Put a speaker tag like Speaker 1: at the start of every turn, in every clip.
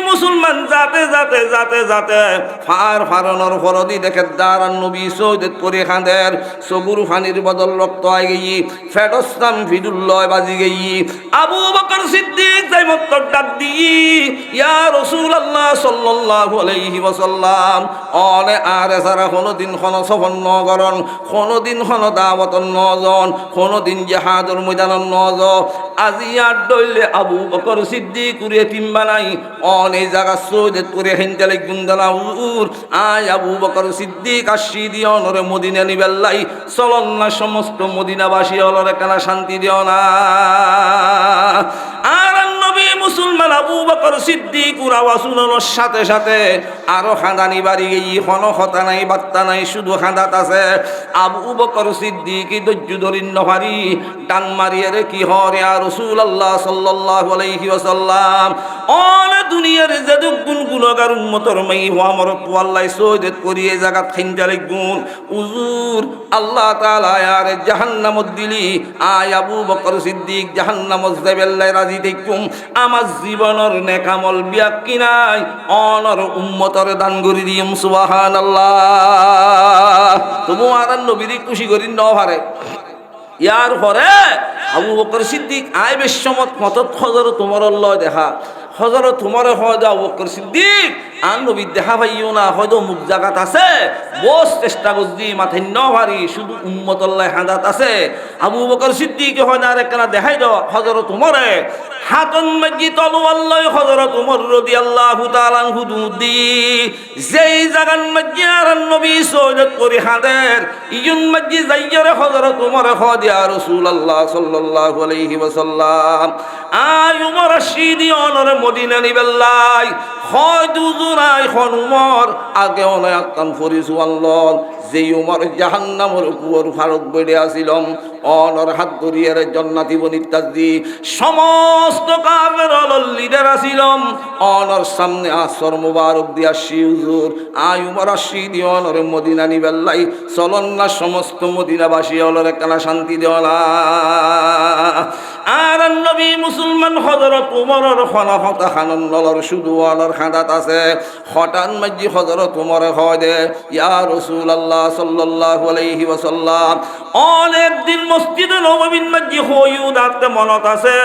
Speaker 1: মুসলমান যাতে যাতে যাতে যাতে ফারানোর ফরদি দেখে দাঁড়ান নবী সৈয়দ করে খাঁদের সবুর ফানির বদল রক্ত আই গেই ফেডস্তাম ফিদুল্লয় বাজি গেই আবু বকর সিদ্দিক যাই মত ডাক দি ইয়া রাসূলুল্লাহ সাল্লাল্লাহু আলাইহি ওয়াসাল্লাম অনে আরে সারা কোনদিন কোন সফর নগরন কোনদিন কোন দাওয়াত নজন কোনদিন জিহাদের ময়দান নজ আজি আর দইলে আবু বকর সিদ্দিক করে তিন বানাই অনে জায়গা সৈয়দ করে হিন্দালে গুন্দালা উর আয় আবু বকর সিদ্দিক আসি দিও নরে মদিনা নিবেল্লাই চলন না সমস্ত মদিনাবাসী হলরে কানা শান্তি দিও না আর নবী মুসলমান আবু বকর সিদ্দিক আওয়াজ শুনানোর সাথে সাথে আরো খাঁদানি বাড়ি গেই কোনো কথা নাই বার্তা নাই শুধু খাঁদাত আছে আবু বকর সিদ্দিক ধৈর্য ধরিন নহারি টান মারিয়ে রে কি হরে আর রাসূলুল্লাহ সাল্লাল্লাহু আলাইহি ওয়াসাল্লাম অন দুনিয়ার যদু গুণ গুণগার উম্মতর মাই হওয়া মরত আল্লাহ সৈয়দ করিয়ে জাগাত খাইন্দালে গুণ উজুর আল্লাহ তাআলা আর জাহান্নামত দিলি আয় আবু বকর সিদ্দিক জাহান্নামত যাবেল্লাই রাজি দেখুম আমার জীবনের নেকামল বিয়াক্কি নাই অনর উম্মতর দান করি দিম সুবহানাল্লাহ তবু আর নবীর খুশি করি ন পারে ইয়ার পরে আবু বকর সিদ্দিক আয় বেশমত মতত হযরত তোমার লয় দেখা হযরত তোমার হয় আবু বকর সিদ্দিক আর নবী দেখা পাইও না হয়তো মুখ জাগাত আছে বস চেষ্টা করছি মাথায় ন ভারি শুধু উম্মতল্লাহ হাদাত আছে আবু বকর সিদ্দিক হয় না আরেকখানা দেখাই দাও হযরত তোমারে হাতন মাজি তলোয়ার লয় হযরত ওমর রাদিয়াল্লাহু তাআলা আনহু দুদি যেই জাগান মাজি আর নবী সৈয়দ করে হাদের ইয়ুন মাজি যাইয়ারে হযরত ওমর হয় ইয়া রাসূলুল্লাহ সাল্লাল্লাহু আলাইহি ওয়াসাল্লাম আয় ওমর রাশিদি অনরে মদিনা নিবেল্লাই হয় দুজুরাই খন ওমর আগে অনে আত্তান ফরিসু আল্লাহ যেই ওমর জাহান্নামের উপর ফারত বইরে আসিলম অনর হাত ধরিয়ে জান্নাতি বনিতাজি সমস্ত কাফের লিডার আসিলম অনর সামনে আসর মুবারক দিয়া হুজুর আয় উমর আসি দিও অনর মদিনা নিবেল্লাই চলন না সমস্ত মদিনাবাসী অলরে কানা শান্তি দেওয়া আর নবী মুসলমান হযরত উমরের খনাফত খাননলর শুধু অনর খাদাত আছে হঠাৎ মাজি হযরত উমর হয় দে ইয়া রাসূলুল্লাহ সাল্লাল্লাহু আলাইহি ওয়াসাল্লাম অনেক দিন মসজিদে নববীর মাঝে হইউদাতে মনত আছে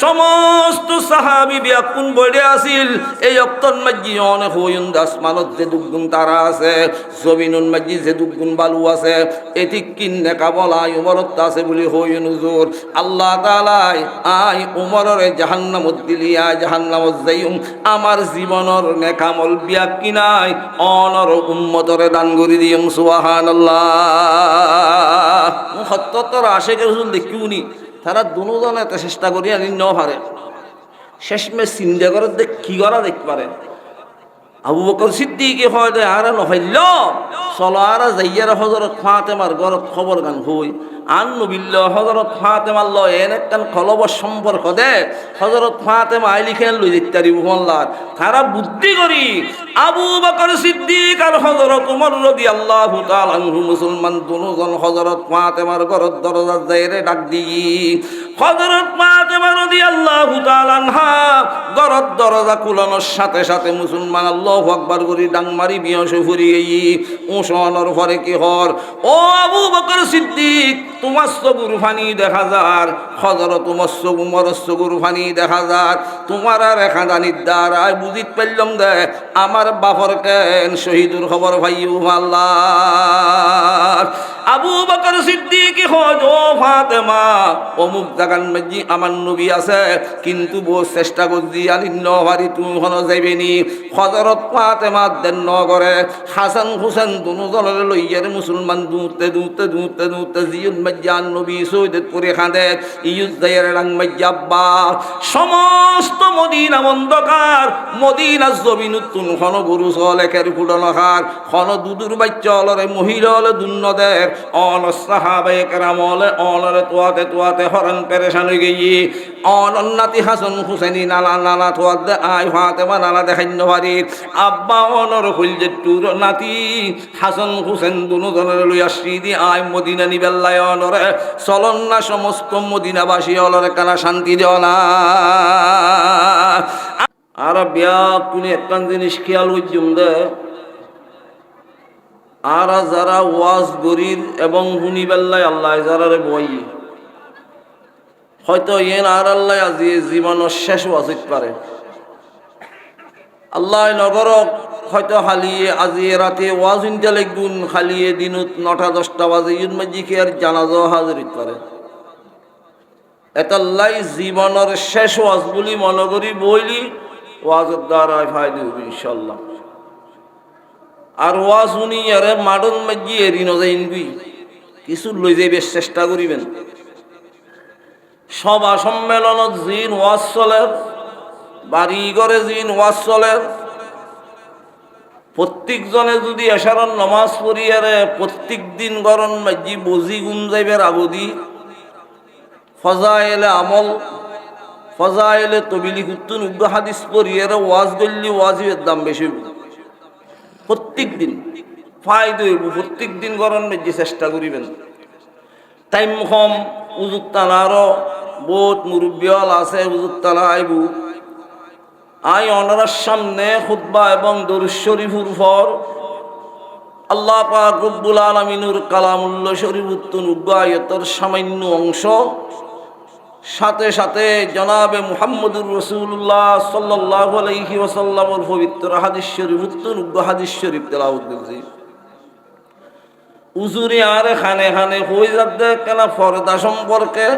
Speaker 1: সমস্ত সাহাবী বিয়াকুন বইরে আসিল এই অক্তর মাঝে অনেক হইউন আসমানত যে দুগুণ তারা আছে জমিনুন মাঝে যে দুগুণ বালু আছে এটি কিন্নে কাবলাই উমরত আছে বলি হইউন হুজুর আল্লাহ তাআলা আই উমরের জাহান্নামত দিলিয়া জাহান্নামত যাইম আমার জীবনের নেকামল বিয়াকি নাই অনর উম্মতরে দান করি দিম সুবহানাল্লাহ সত্যতর আশেকের হুজুর দেখিউনি তারা দুজনে এত চেষ্টা করিয়া নিন্ন পারে শেষমে চিন্তা করে দেখ কি করা দেখতে পারে আবু বকর সিদ্দিক হয় দে আর নহইল চলো আর যাইয়ার হযরত ফাতেমার ঘরত খবর গান হই আন নবিল্লাহ হযরত ফাতেমার লয় এন একখান খলবর সম্পর্ক দে হযরত ফাতেমা আইলি খেল লই দিতারি মোহল্লার তারা বুদ্ধি করি আবু বকর সিদ্দিক আর হযরত ওমর রাদিয়াল্লাহু তাআলা আনহু মুসলমান দুজন হযরত ফাতেমার ঘরত দরজা যাইরে ডাক দি হযরত ফাতেমা রাদিয়াল্লাহু তাআলা আনহা ঘরত দরজা খুলানোর সাথে সাথে মুসলমান আল্লাহু আকবার করি ডাং মারি বিয়স ফুরি গই ওসনর পরে কি হর ও আবু বকর সিদ্দিক তোমার সগুর ফানি দেখা যার হযরত ওমর উমর সগুর ফানি দেখা যার তোমার আর খাদানির দ্বারা বুঝিত পাইলাম দে আমার বাপর কেন শহীদুর খবর ভাইও আল্লাহ আবু বকর সিদ্দিক হয় ও ফাতেমা অমুক জাগান মাঝি আমার নবী আছে কিন্তু বহু চেষ্টা করছি আলিন্ন ভারি তুমি হন যাইবেনি হযরত ফাতেমা দেন নগরে হাসান হুসেন দুজনের লইয়ার মুসলমান দুতে দুতে দুতে দুতে জিয়ুন মাজ্জান নবী সৈয়দ করে খাঁদে ইউজ দায়ের রাং মাজ্জাব্বা সমস্ত মদিনা অন্ধকার মদিনা জমিনুতুন খন গরু সলেকের ফুটনহার খন দুদুর বাচ্চা অলরে মহিলা হলে দুন্নদের অন সাহাবায়ে কেরাম হলে অনরে তোয়াতে তোয়াতে হরন পেরেশান হয়ে গিয়ে অনন্নাতি হাসান হুসেনি নালা নালা তোয়াতে আয় ফাতেমা নালা দেখাইন্য পারি আব্বা অনর হইল যে টুর নাতি হাসান হুসেন দুজনের লই আসি দি আয় মদিনা নিবেল্লায় অনরে চলন না সমস্ত মদিনাবাসী অলরে কানা শান্তি দেওয়া না আর বিয়া তুমি একখান জিনিস খেয়াল হইজুম দে, আর যারা ওয়াজ গরির এবং হুনি বেল্লায় আল্লাহ যারারে বই হয়তো এন আর আল্লাহ আজি জীবনের শেষ ওয়াজিত পারে আল্লাহ নগরক হয়তো হালিয়ে আজি রাতে ওয়াজ ইনটালে গুণ খালিয়ে দিনত 9টা-10টা বাজে ইউন মাঝি কি আর জানাজা হাজিরিত পারে এতাল্লাই জীবনের শেষ ওয়াজ বলি মনে করি বইলি ওয়াজের দ্বারা ফায়দা হবে ইনশাল্লাহ। আর ওয়াজ শুনি আরে মাডন মাঝি এরি নজাইনবি কিছু লই যাইবে চেষ্টা করিবেন। সভা সম্মেলনত জিন ওয়াজ চলে, বাড়ি ঘরে জিন ওয়াজ চলে, প্রত্যেকজনে যদি এশারণ নমাজ পড়িয়ারে প্রত্যেক দিন গরম মাঝি বজি গুম যাইবের আবদি ফজাইলে আমল ফজাইলে তবিলি কুত্তুন উগ্র হাদিস পড়িয়ারে ওয়াজ করলি ওয়াজিবের দাম বেশি প্রত্যেক দিন ফায়দা হইব। প্রত্যেক দিন গরম মাঝি চেষ্টা করিবেন। টাইম কম উজুত টানারও বহুত মুরব্বিয়াল আছে উজুত টানা আইব আই অনারার সামনে খুতবা এবং দরুদ শরীফের পর আল্লাহ পাক রব্বুল আলামিনের কালামুল্লাহ শরীফ উত্তন উগ্গায়তর সামান্য অংশ সাথে সাথে জনাবে মুহাম্মদুর রাসূলুল্লাহ সাল্লাল্লাহু আলাইহি ওয়াসাল্লামের পবিত্র হাদিস শরীফ উত্তন উগ্গা হাদিস শরীফ তেলাওয়াত করছি। উজুরি আর খানে খানে হই যাতে কেন পর্দা সম্পর্কে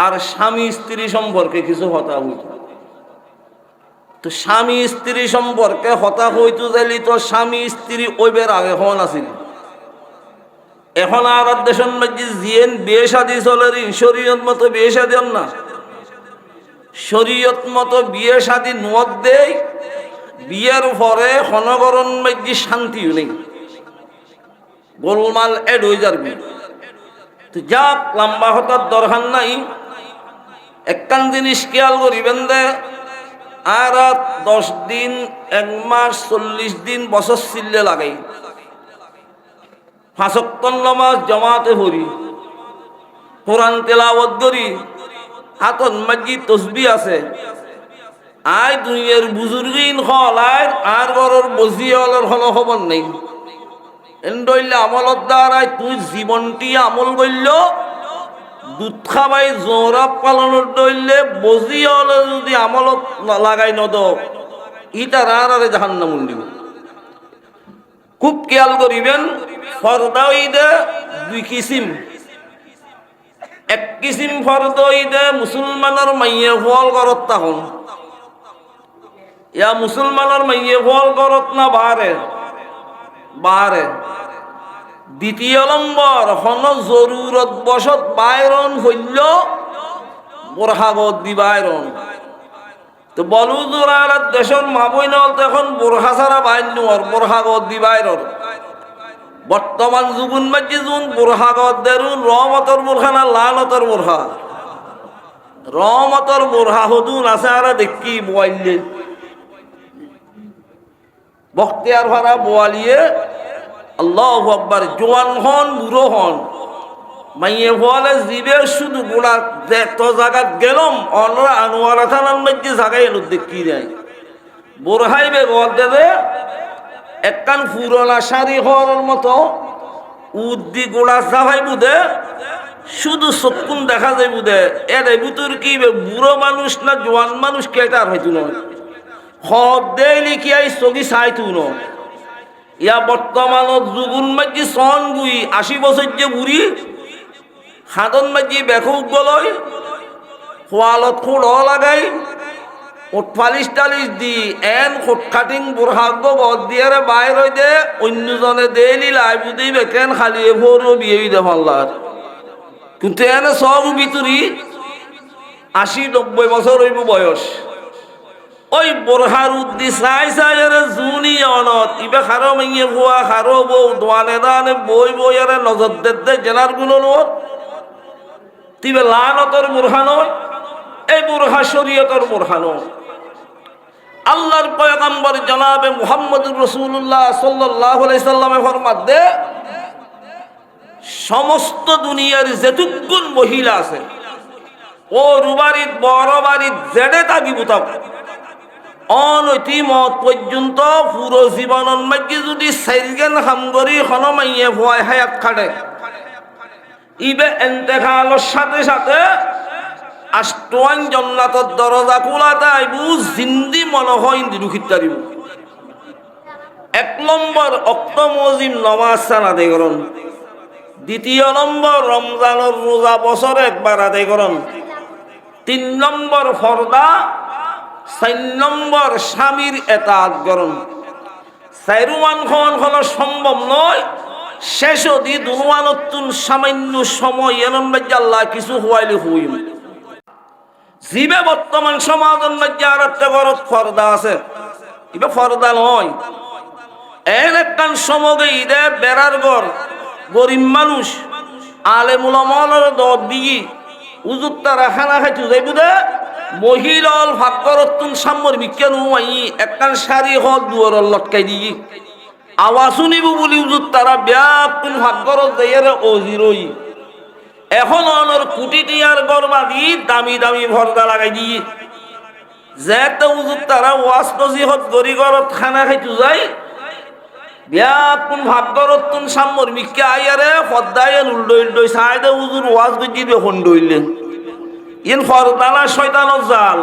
Speaker 1: আর স্বামী স্ত্রী সম্পর্কে কিছু কথা হইত। তো স্বামী স্ত্রী সম্পর্কে হতা হইতো যাইলি তো স্বামী স্ত্রী ওইবের আগে হন আছিল। এখন আর দেশের মধ্যে জিয়েন বিয়ে শাদী চলে শরীয়ত মতো বিয়ে শাদী না, শরীয়ত মতো বিয়ে শাদী নোয়াদ দেয়, বিয়ের পরে খনগরণ মধ্যে শান্তিও নেই, গোলমাল এড হয়ে যাবি। তো যাক লম্বা হতার দরকার নাই, একখান জিনিস খেয়াল করিবেন দে আর 10 দিন 1 মাস 40 দিন বছর চিল্লে লাগাই 5 ওয়াক্ত নামাজ জামাতে পড়ি, কোরআন তেলাওয়াত করি, হাতত মাঝি তসবিহ আছে। আই দুনিয়ার বুজুর্গিন হল আর ঘরের বজিয়ালের হল খবর নেই। এন্ডইলে আমলত দ্বারাই তুই জীবনটি আমল করল দুধ খাবাই জোরা পালনের দইলে বজিয়ালে যদি আমলত লাগাই নদ ইটা আর জাহান্নামুল দিব। খুব খেয়াল করিবেন ফরদা ঈদে 2 কিসিম। এক কিসিম ফরদা ঈদে মুসলমানের মাইয়ে ফল করত তখন ইয়া মুসলমানের মাইয়ে ফল করত না বাহারে বাহারে। দ্বিতীয় নম্বর হন জরুরত বসত বাইরন হইল বোরহাগত দি বাইরন। তো বলু জোরার দেশের মাবই নল তখন বোরহা ছাড়া বাইর নোর বোরহাগত দি বাইরন। বর্তমান যুগুন মাঝে যুন বোরহাগত দেরুন রহমতর বোরহা না লানতর বোরহা, রহমতর বোরহা হদুন আছে আর দেখি বোয়াইলে বখতিয়ার ভাড়া বোয়ালিয়ে আল্লাহু আকবার জোয়ান হন বুড়ো হন মাইয়ে বলে জিবে শুধু গোড়া তো জায়গাত গেলাম অনরা আনোয়ারা থানার মধ্যে জায়গায় এলো দেখি যায় বোরহাইবে গদ দেবে একখান পুরোলা শাড়ি হওয়ার মতো উদ্দি গোড়া চাভাই বুধে শুধু চক্ষুন দেখা যায় বুধে এর ভিতর কি বুড়ো মানুষ না জোয়ান মানুষ কে তার হয়তো নয় হদ দেয় লিখি আই চগি চাইতো নয়। ইয়া বর্তমানত যুগুন মাঝি সন গুই 80 বছর যে বুড়ি হাতন মাঝি বেকুব গলয় খোয়ালত খোড় লাগাই ওট ফালিশ টালিশ দি এন খোট কাটিং বোরহাগ গদ দিয়ে বাইর হয়ে দে অন্যজনে দেলি লাই বুঝি বেকেন খালি ভোর বিয়ে দে মাল্লার। কিন্তু এনে সব ভিতরি 80-90 বছর হইব বয়স। ওই বোরহার উদ্দি চাই চাই জুনি অনত ইবে খারো মাইয়ে ভুয়া খারো বউ দোয়ানে দানে বই বই আরে নজর দে জেলার গুলো নোর তিবে লানতর বোরহানো এই বোরহা শরীয়তর বোরহানো। আল্লাহর পয়গম্বর জনাবে মুহাম্মদুর রাসূলুল্লাহ সাল্লাল্লাহু আলাইহি সাল্লামে ফরমাত দে সমস্ত দুনিয়ার যেতুগুন মহিলা আছে ও রুবারিত বড় বাড়িত জেডে তাগি বুতাব অনৈতি মত পর্যন্ত পুরো জীবনের মধ্যে যদি সাইলগেন হামগরি হনমাইয়ে ভয় হায়াত খাটে ইবে এন্তেকালের সাথে সাথে আষ্টওয়ান জান্নাতের দরজা খোলাতে আইবু জিন্দি মনে হয় দুঃখিত তারিব। এক নম্বর অক্ত মজিম নমাজ আদায় করুন, দ্বিতীয় নম্বর রমজানের রোজা বছরে একবার আদায় করুন, তিন নম্বর ফরদা, চার নম্বর স্বামীর এতাত করুন। চাইরুমান খন হলো সম্ভব নয়, শেষ অধি দুনুয়ানতুন সামান্য সময় এনম মধ্যে আল্লাহ কিছু হওয়াইলে হইম। জিবে বর্তমান সমাজের মধ্যে আর একটা বড় ফরদা আছে, ইবে ফরদা নয়। এন একখান সমগে ঈদে বেড়ার ঘর গরিব মানুষ আলেমুল আমলের দর দিয়ে উজুত তারা খানা খাইতে যাইব দে মহিলাল ভাগ্যরত্তুন সাম্যর বিজ্ঞান একখান শাড়ি হল দুয়ার লটকাই দিয়ে আওয়াজ শুনিব বলি উজুত তারা ব্যাকুল ভাগ্যরত দেয়ের অজিরই এখন অনর কুটি টিয়ার গরবা দি দামি দামি ভরদা লাগাই দিয়ে যেতে উজুত তারা ওয়াজ নজিহত গরি ঘরত খানা খাইতে যায় ব্যাকুল ভাগ্যরত্তুন সাম্যর মিক্কে আইয়ারে পদ্মায় উল্ডই সাইডে উজুর ওয়াজ গজি দেখুন ডইলেন ইন ফরদানা শয়তানের জাল,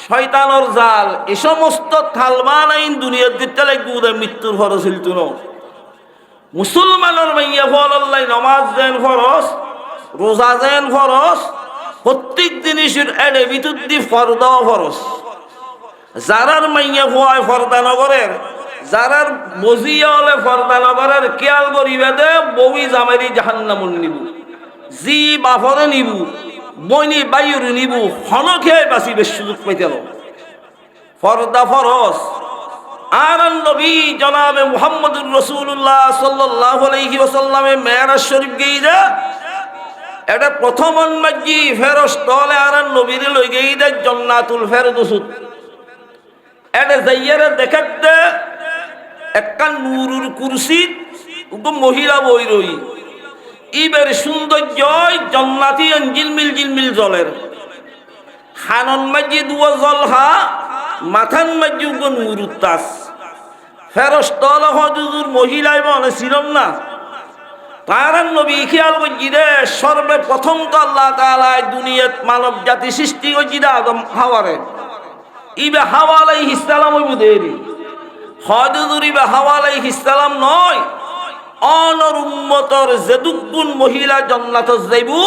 Speaker 1: শয়তানের জাল। এই সমস্ত থালবান আইন দুনিয়ার দিতে লাগবে মৃত্যুর ফরজ হিলতো না। মুসলমানের মাইয়া ফলাই নমাজ যেন ফরজ, রোজা যেন ফরজ, প্রত্যেক জিনিসের এডে ভিতর দি ফরদাও ফরজ। যারার মাইয়া ফোয়ায় ফরদা নগরের, যারার বজিয়া হলে ফরদা নগরের কেয়াল করিবে দে বউই জামেরি জাহান্নামুন নিবু, জি বাফরে নিবু, বইনি বায়ুর নিবু, হনকে বাঁচিবে সুযোগ পাইতে ফরদা ফরজ। আর নবী জনাবে মুহাম্মদুর রাসূলুল্লাহ সাল্লাল্লাহু আলাইহি ওয়াসাল্লামে মেরাজ শরীফ গইরা এটা প্রথম মাজি ফেরেশতালে আর নবীর লই গইরা জান্নাতুল ফেরদৌসুত এটা যাইয়ারে দেখাতে একটা নূরুর কুরসি উগ মহিলা বই রই ইবের সৌন্দর্য জান্নাতি জিলমিল জিলমিল জলের খানন মাজি দুয়া জলহা মাথান মাজি উগ নূরুত তাস ফেরেশতালে হজুর মহিলাই বনে ছিলাম না তার নবী খেয়াল করছি রে সর্বে প্রথম তো আল্লাহ তাআলা দুনিয়াত মানব জাতি সৃষ্টি করছি আদম হাওয়ারে ইবে হাওয়া আলাইহিস সালাম ওই বুদেরি হজুর ইবে হাওয়া আলাইহিস সালাম নয় অনর উম্মতর যেদুগুণ মহিলা জান্নাতে যাইবু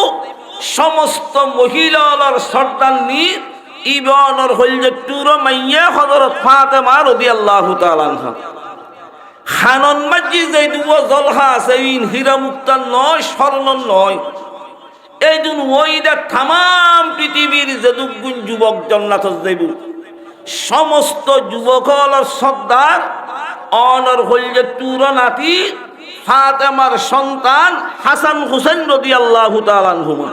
Speaker 1: সমস্ত মহিলার সর্দার নি ইবে অনর হইলে টুরো মাইয়া হযরত ফাতেমা রাদিয়াল্লাহু তাআলা আনহা খানন মাজি যেই দুয়া জলহা আছে হীরা মুক্তা নয় স্বর্ণ নয় এই দুন ওইটা তাম পৃথিবীর যেদুগুণ যুবক জান্নাতে যাইবু সমস্ত যুবকর সর্দার অনর হইলে টুরো নাতি ফাতেমার সন্তান হাসান হুসেন রাদিয়াল্লাহু তাআলা আনহুমা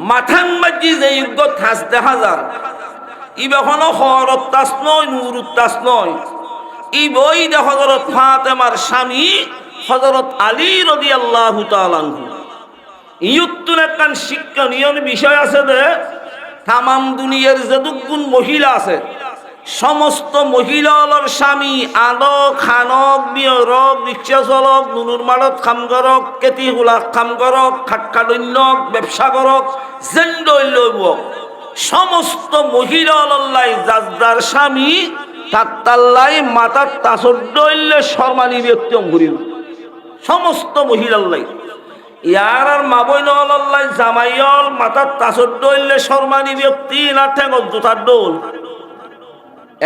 Speaker 1: মাথান মাজি যে যুগ থাস দেখা যার ইবে হলো হরত তাস নয় নূরুত তাস নয় ই বই দে হযরত ফাতেমার স্বামী হযরত আলী রাদিয়াল্লাহু তাআলা আনহু ইয়ুত্তুন একখান শিক্ষণীয় বিষয় আছে যে তাম দুনিয়ার যেদুগুণ মহিলা আছে সমস্ত মহিলার স্বামী আদক খানক বিয়রক রিক্সা চলক নুনুর মালত কাম করক কেতি হুলাক কাম করক খাটখাটন্যক ব্যবসা করক জেন্ডইলব সমস্ত মহিলাল্লাই যার স্বামী তাত্তাল্লাই মাতার তাসদ্দইলে সম্মানী ব্যক্তি অঙ্গুরি সমস্ত মহিলাল্লাই ইয়ার আর মাবইনল্লাই জামাইল মাতার তাসদ্দইলে সম্মানী ব্যক্তি না ঠেঙ্গত জোতার দোল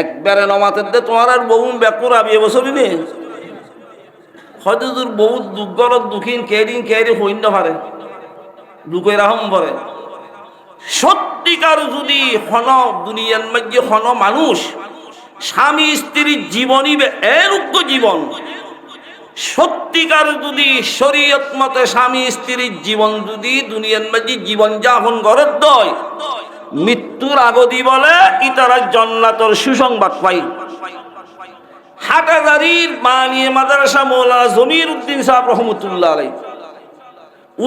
Speaker 1: একবারে নমাতের দে তোমার আর বহু বেকুরা বিয়ে বছরই নেই হয়তো তোর বহু দুঃখরত দুঃখীন কেরিং কেরি হইন পারে দুঃখের রাহম পরে সত্যিকার যদি হন দুনিয়ার মধ্যে হন মানুষ স্বামী স্ত্রীর জীবনই এরূপ জীবন সত্যিকার যদি শরীয়ত মতে স্বামী স্ত্রীর জীবন যদি দুনিয়ার মধ্যে জীবন যাপন করে দয় মৃত্যুর আগদি বলে ইতারা জান্নাতের সুসংবাদ পাই হাটাজারির বানিয়ে মাদ্রাসা মৌলানা জমির উদ্দিন সাহেব রহমতুল্লাহ আলাইহি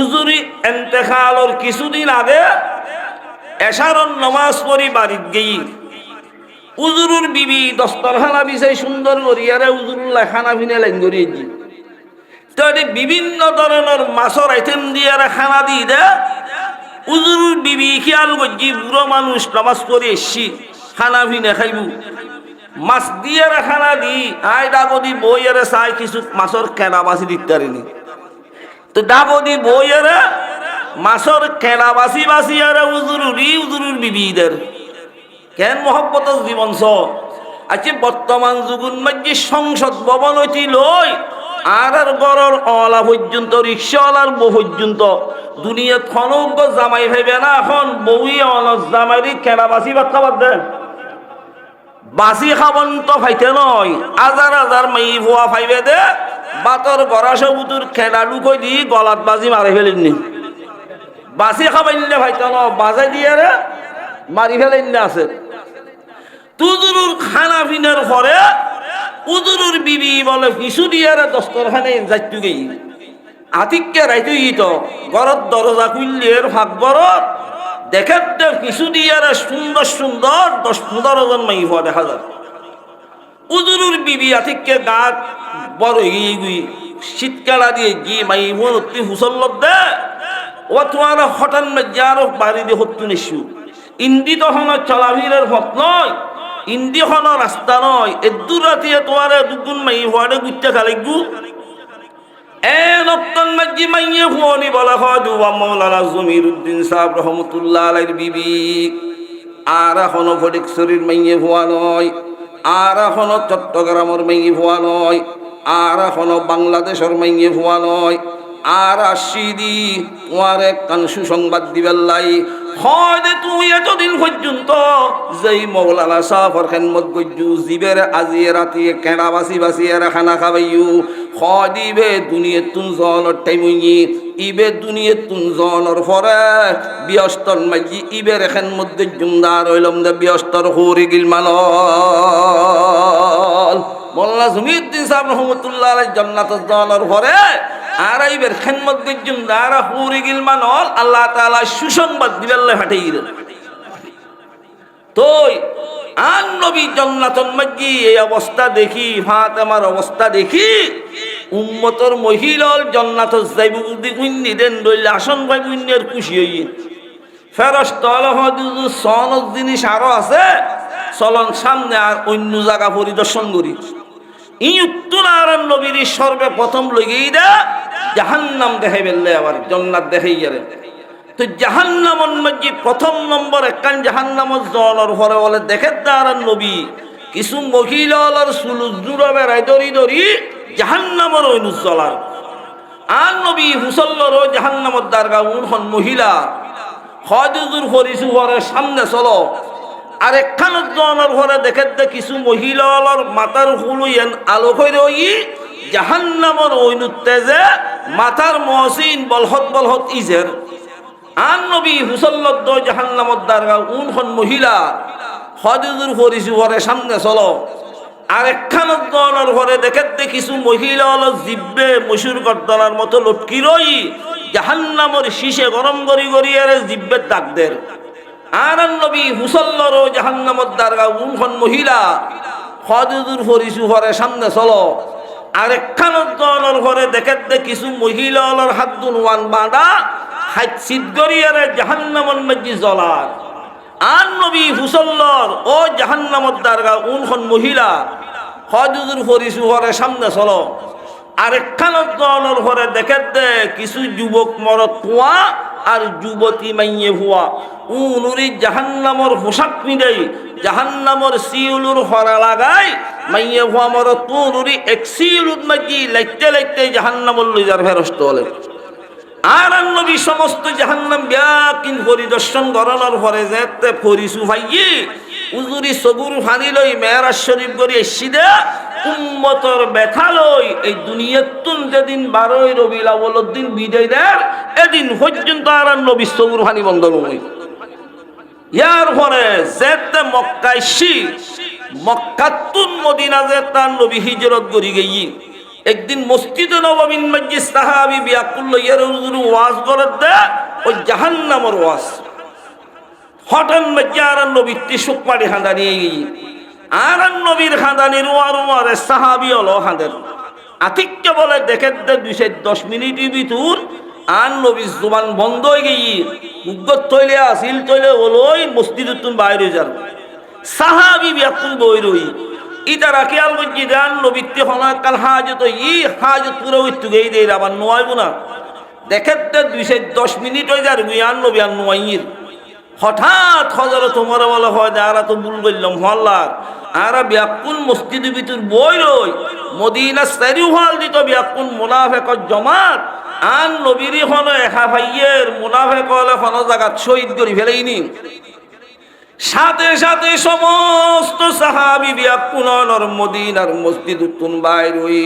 Speaker 1: উজুরি ইন্তেকালের কিছুদিন আগে এশারর নামাজ পড়ি বাড়িত গেই উজুরুর বিবি দস্তরখানা বিছাই সুন্দর করিয়ারে উজুরুল্লাহ খানা ফিনে লাইন করিয়েছি। তো বিভিন্ন ধরনের মাছের আইটেম দিয়ে খানা দিয়ে দে। উজুরুর বিবি খেয়াল করছি বুড়ো মানুষ নামাজ পড়ে এসছি, খানা ফিনে খাইব, মাছ দিয়ে খানা দি আই ডাগদি বইয়েরে চাই কিছু মাছের কেনা বাছি দিতে পারিনি। তো ডাগদি বইয়েরে মাছের কেনা বাছি বাছি আর উজুরুর বিবিদের কেন মহব্বত জীবন চ আছে। বর্তমান যুগুন মাঝে সংসদ ভবন হইতে লই আর গড়র অলা পর্যন্ত রিক্সাওয়ালার বউ পর্যন্ত দুনিয়াত খনক জামাই ভাইবে না। এখন বউই অল জামাইরি কেনা বাছি ভাত খাবার দেন, বাসি খাবন তো ফাইতে নয়। হাজার হাজার মাই ভুয়া ফাইবে দে বাতর গড়া সবুতুর খেলা লুকই দি গলাত বাজি মারে ফেলেননি। বাসি খাবাইলে ফাইতে ন বাজাই দিয়ে রে মারি ফেলেন আছে। তুজুরুর খানা পিনার পরে উজুরুর বিবি বলে কিছু দিয়ে দস্তরখানে যাইতু গেই আতিককে রাইতু তো ঘরত দরজা খুললের ফাঁক বরত দেখে কিছু দিয়ে সুন্দর সুন্দর 10-15 জন মাই হওয়া দেখা যায়। উজুরুর বিবি আতিককে গাত বড় গিয়ে গুই শীতকালা দিয়ে গিয়ে মাই বোন অতি হুসল্ল দে ও তোমার হঠাৎ মেজার বাড়ি দিয়ে হত্যু নিশু ইন্দি তখন চলাফিরের পথ নয়, ইন্দি হন রাস্তা নয়। এ দূর রাতিয়ে তোমার দুগুণ মাই হওয়ারে গুচ্ছা খালি গু এ নক্তন মাঝি মাইয়ে হুয়নি বলা হয় দুবা মৌলানা জমিরুদ্দিন সাহেব রহমতুল্লাহ আলাইহির বিবি। আর এখনো ফটিকছড়ির মাইয়ে ভুয়া নয়, আর এখনো চট্টগ্রামের মাইয়ে ভুয়া নয়, আর এখনো বাংলাদেশের মাইয়ে ভুয়া নয়। আর আসিদি তোমার একখান সুসংবাদ দিবেল্লাই হয় যে তুই এতদিন পর্যন্ত যেই মৌলানা সাফর খেদমত গজ্জু জীবের আজিয়ে রাতিয়ে কেনা বাসি বাসিয়ে খানা খাবাইয়ু হয় দিবে দুনিয়ে তুন জনের টাইমুই ইবে দুনিয়ে তুন জনের পরে ব্যস্তর মাঝি ইবের খেদমত গজ্জুমদার হইলম দে ব্যস্তর হরি গিল মানল মৌলানা জমিউদ্দিন সাহেব রহমতুল্লাহ আলাইহি জান্নাতুল জনের পরে আর এইবার খেদমত গজ্জুম দারা হুরি গিল মানল আল্লাহ তাআলা সুসংবাদ দিবেল্লাই ফাটাইল। তোই আর নবী জান্নাতুল মাঝি এই অবস্থা দেখি ফাতেমার অবস্থা দেখি উম্মতর মহিলাল জান্নাতুল যাইবু দি কুইন্নি দেন দইলে আসন ভাই কুইন্নের খুশি হই ফেরেশতা আলাহু সনদ জিনিস আরো আছে চলন সামনে আর অন্য জায়গা পরিদর্শন করি। ই উত্তর আর নবীর সর্বপ্রথম লগেই দা জাহান্নাম দেখাই বেললে আবার জান্নাত দেখাই গেলে। তো জাহান্নামর মধ্যে প্রথম নম্বর একখান জাহান্নামর জলের পরে বলে দেখে তার নবী কিছু মহিলার সুলুজ জুড়া বেড়ায় দড়ি দড়ি জাহান্নামর ওই নুজ্জলার আর নবী হুসল্লর জাহান্নামর দারগা উনখন মহিলা হজুর করিছু ঘরের সামনে চলো। আর একখান জনের ঘরে দেখে কিছু মহিলার মাথার হুলুয়েন আলো করে ওই জাহান্নামর ওই তেজে মাথার মহসিন বলহত বলহত ইজের আর নবী হুসল্লদ জাহান্নামর দারগা উনখন মহিলা হজুর করিছু ঘরে সামনে চলো। আর একখান জনের ঘরে দেখে কিছু মহিলা জিব্বে মসুর গর্দনার মতো লটকি রই জাহান্নামর শীষে গরম গড়ি গড়িয়ে জিব্বের দাগদের আর নবী হুসল্লর জাহান্নামর দারগা উনখন মহিলা হজুর ফরিসু ঘরে সামনে চলো। আর একখান জনের ঘরে দেখে কিছু মহিলার হাত দুনওয়ান বাঁধা হাত শীত গড়িয়ে জাহান্নামর মধ্যে জ্বলার আর নবী হুসল্লর ও জাহান্নামর দারগা উনখন মহিলা হজুর ফরিসু ঘরে সামনে চলো। আর একখান জনের ঘরে দেখে কিছু যুবক মরত কুয়া আর যুবতী মাইয়ে ভুয়া উনুরি জাহান্নামর পোশাক পিঁধাই জাহান্নামর সিউলুর হরা লাগাই মাইয়ে ভুয়া মর তুনুরি এক সিউলুত মাগি লাইতে লাইতে জাহান্নামর লইজার ফেরস্ত হলে। আর নবী সমস্ত জাহান্নাম ব্যাকিন পরিদর্শন করানোর পরে যেতে ফরিসু ভাইয়ে উজুরি সগুর ফানি লই মেরাজ শরীফ করে এসছি দে উম্মতর ব্যথা লই এই দুনিয়াতুন যেদিন 12 রবিউল আউয়ালের দিন বিদায় দেন এদিন পর্যন্ত আর নবী সগুর ফানি বন্ধ নয়। ইয়ার পরে যেতে মক্কাইছি মক্কাতুন মদিনা যেতে নবী হিজরত করি গই একদিন মসজিদে নববীর মধ্যে সাহাবী বিয়াকুল লইয়ার হুজুর ওয়াজ করে দে ওই জাহান্নামের ওয়াজ হঠাৎ মধ্যে আর নবী তিসুক পাড়ি হাঁদা নিয়ে গই আর নবীর খাদানির ওয়ারে সাহাবি হলো হাঁদের আতিক্য বলে দেখে 210 মিনিটের ভিতর আর নবীর জুবান বন্ধ হয়ে গিয়ে উদ্গত তৈলে আসিল তৈলে ওই মসজিদে তুমি বাইরে যান সাহাবি ব্যাকুল বই রই ইতারা খেয়াল করছি গান নবীতে হলা কাল হাজত হাজত পুরো উত্তু গেই দেয় আবার নোয়াইব না দেখে 210 মিনিট হয়ে যার গুয়ান নবী আর নোয়াইয়ের হঠাৎ হজর তোমার বলা হয় আরা তো ভুল বললাম হল্লার আরা ব্যাকুল মসজিদের ভিতর বই রই মদিনা সারি হল দিত ব্যাকুল মুনাফেকর জমাত আর নবীরই হল একা ভাইয়ের মুনাফেক হলে হল জায়গা শহীদ করে ফেলেইনি সাথে সাথে সমস্ত সাহাবি ব্যাকুলর মদিনার মসজিদ উত্তুন বাইর হই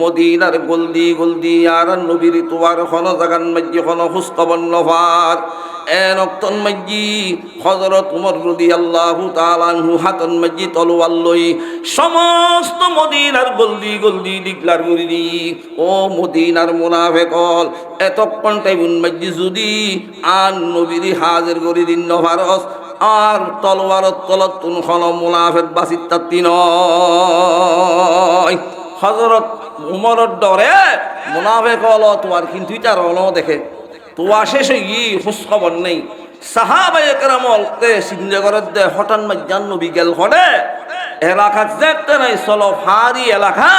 Speaker 1: মদিনার গলদি গলদি আর নবীর তোয়ার হন জাগান মাঝি হন হুস্কবন নভার এন অক্তন মাঝি হযরত উমর রাদিয়াল্লাহু তাআলা আনহু হাতন মাঝি তলোয়ার লই সমস্ত মদিনার গলদি গলদি ডিগলার গরি ও মদিনার মুনাফিকল এতক্ষণ টাইমুন মাঝি যদি আন নবীর হাজির গরি দিন নভারস আর তলোয়ারত তলত তুন হন মুনাফিক বাসিত তাতি নয় হযরত উমরের ডরে মুনাফিক হলো তোমার কিন্তু এটা রণ দেখে তোয়া শেষ হই খোঁজ খবর নেই সাহাবায়ে কেরামতে চিন্তা করে দে হঠাৎ মাজ্জান নবী গেল হরে এলাকা যেতে নাই চলো ফারি এলাকা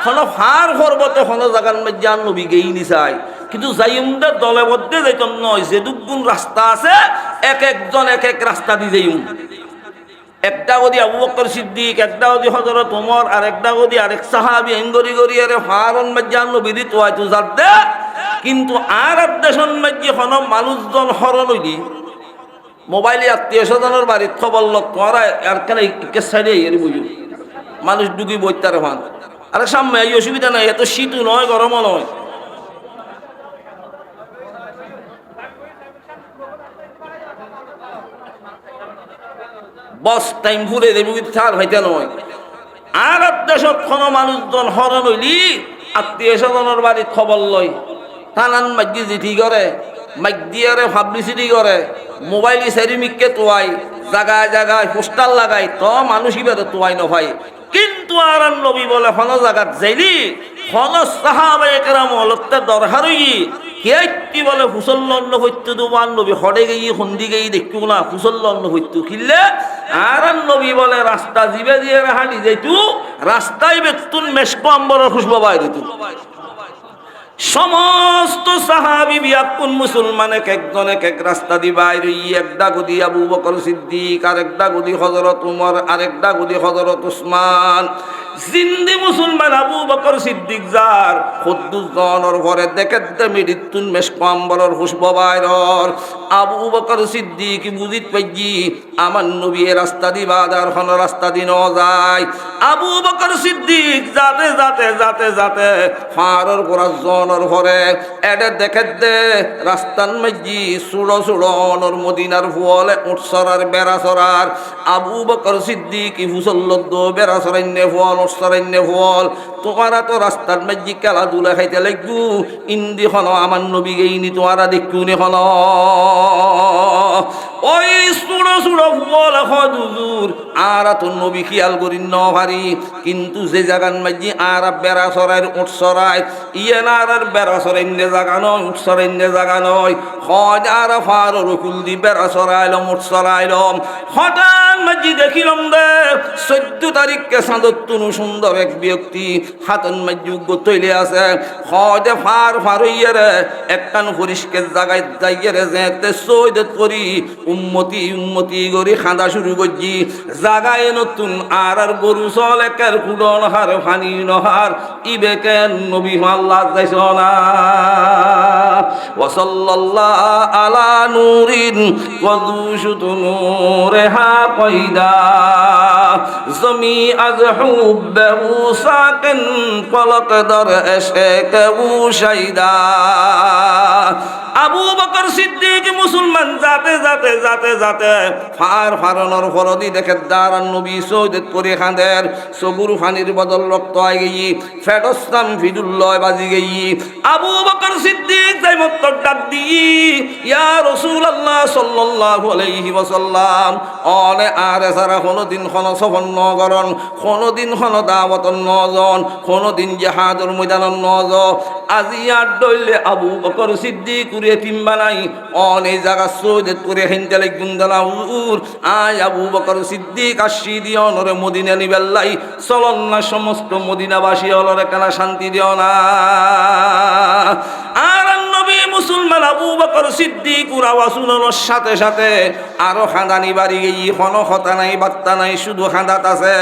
Speaker 1: হলো ফার পর্বতে হলো জাগান মাজ্জান নবী গেই নিছাই কিন্তু যাইমদে দলে মধ্যে যাইতন নয় যে দুগুণ রাস্তা আছে এক একজন এক এক রাস্তা দিয়ে যাইম একটা গদি আবু বকর সিদ্দিক একটা গদি হযরত ওমর আর একটা গদি আরেক সাহাবী এঙ্গরি গরি আরে ফারন মাজ্জান নবী তোয়াই তো যাতে কিন্তু আর দেশন মাঝে হন মানুষজন হরণ হইলি মোবাইলে আত্মীয় স্বজনের বাড়ির খবর লোক তোরা আর কেন সাইডে এর বুঝু মানুষ ডুগি বইতার ভান আরে সামনে এই অসুবিধা নাই এত শীতও নয় গরমও নয় বস টাইম ঘুরে দেবি ছাড় হইতে নয় আর দেশত কোনো মানুষজন হরণ হইলি আত্মীয় স্বজনের বাড়ির খবর লয় থানান মাইজি চিঠি করে মাইদিয়ারে পাবলিসিটি করে মোবাইল সেরিমিককে তোয়াই জায়গায় জায়গায় পোস্টার লাগাই তো মানুষই বেড়ে তোয়াই নভাই কিন্তু আর নবী বলে হন জায়গাত যাইলি হন সাহাবায়ে কেরাম হলতে দরকার হই কি বলে হুসল্লন্ন হইতে দুবার নবী হড়ে গিয়ে হন্দি গিয়ে দেখু না হুসল্লন্ন হইতে খিললে আর নবী বলে রাস্তা জিবে দিয়ে হাঁটি যাইতু রাস্তায় বেতুন মেশকো আম্বরের খুশবা বাইরে সমস্ত সাহাবী বিয়াকুন মুসলমান এক একজন এক এক রাস্তা দি বাইরে একটা গদি আবু বকর সিদ্দিক আর একটা গদি হযরত উমর আর একটা গদি হযরত উসমান জিন্দি মুসলমান আবু বকর সিদ্দিক যার ২৪ জনের ঘরে দেখে মৃত্যুন মেশকো আম্বরের খুশবা বাইরর আবু বকর সিদ্দিক বুঝিত পাইজি আমার নবী রাস্তা দি বাদার হন রাস্তা দি ন যায় আবু বকর সিদ্দিক যাতে যাতে যাতে যাতে ফারর গোরাজ জনের ঘরে এডে দেখে দে রাস্তান মাঝি সুড়ো সুড়নর মদিনার ফুলে উৎসরার বেড়া সরার আবু বকর সিদ্দিক হুসল্লদ বেড়া সরাইনে ফুল উৎসরাইনে ফুল তোমারা তো রাস্তার মাঝি খেলাধুলা খাইতে লাগবু ইন্দি হন আমার নবী গেইনি তোমারা দেখু নি হন ওই সুড়ো সুড়ো ফুল হদুর আর তো নবী খেয়াল করি ন ভারি কিন্তু যে জাগান মাঝি আর বেড়া সরাইর উৎসরায় ইয়ে না আর বেড়া সরাইনে জাগা নয় উৎসরাইনে জাগা নয় হজ আর ফার রকুল দি বেড়া সরাইলাম উৎসরাইলাম হঠাৎ মাঝি দেখিলাম দে 14 তারিখকে সাদতুন সুন্দর এক ব্যক্তি হাতন মাঝি তৈলে আছে হজ ফার ফার ইয়ে একখান পরিষ্কার জায়গায় যাইয়ে রে যেতে সৈয়দ করি উম্মতি উম্মতি গরি খাঁদা শুরু করছি জাগায় নতুন আর আর গরু চল একের কুড়ন হার ফানি নহার ইবে কেন নবী আল্লাহ যাইছ না ওয়াসাল্লাল্লাহু আলা নূরিন ওয়াযুশুতু নূরহা কয়দা জমি আজ হুব্বহু সাকিন ফলক দর এশকে উশাইদা আবু বকর সিদ্দিক মুসলমান যাতে যাতে যাতে যাতে ফারনর ফরদি দেখে দাঁড়ান নবী সৈয়দ করে খাঁদের সগুর ফানির বদল রক্ত আই গেই ফেডস্তাম ফিদুল্লয় বাজি গেই আবু বকর সিদ্দিক যাই মত ডাক দি ইয়া রাসূলুল্লাহ সাল্লাল্লাহু আলাইহি ওয়াসাল্লাম অনে আর সারা কোনদিন কোন সফর নগরন কোনদিন কোন দাওয়াত নজন কোনদিন জিহাদের ময়দান নজ আজি আর দইলে আবু বকর সিদ্দিক করে টিম বানাই অনে জায়গা সৈয়দ করে হেনতেলে গুন্দালা উর আয় আবু বকর সিদ্দিক আসি দিও নরে মদিনা নিবেল্লাই চলন না সমস্ত মদিনাবাসী হলরে কেনা শান্তি দিও না আর নবী মুসলমান আবু বকর সিদ্দিক আওয়াজ শুনানোর সাথে সাথে আরো খাঁদানি বাড়ি গিয়ে কোনো কথা নাই বার্তা নাই শুধু খাঁদাত আছে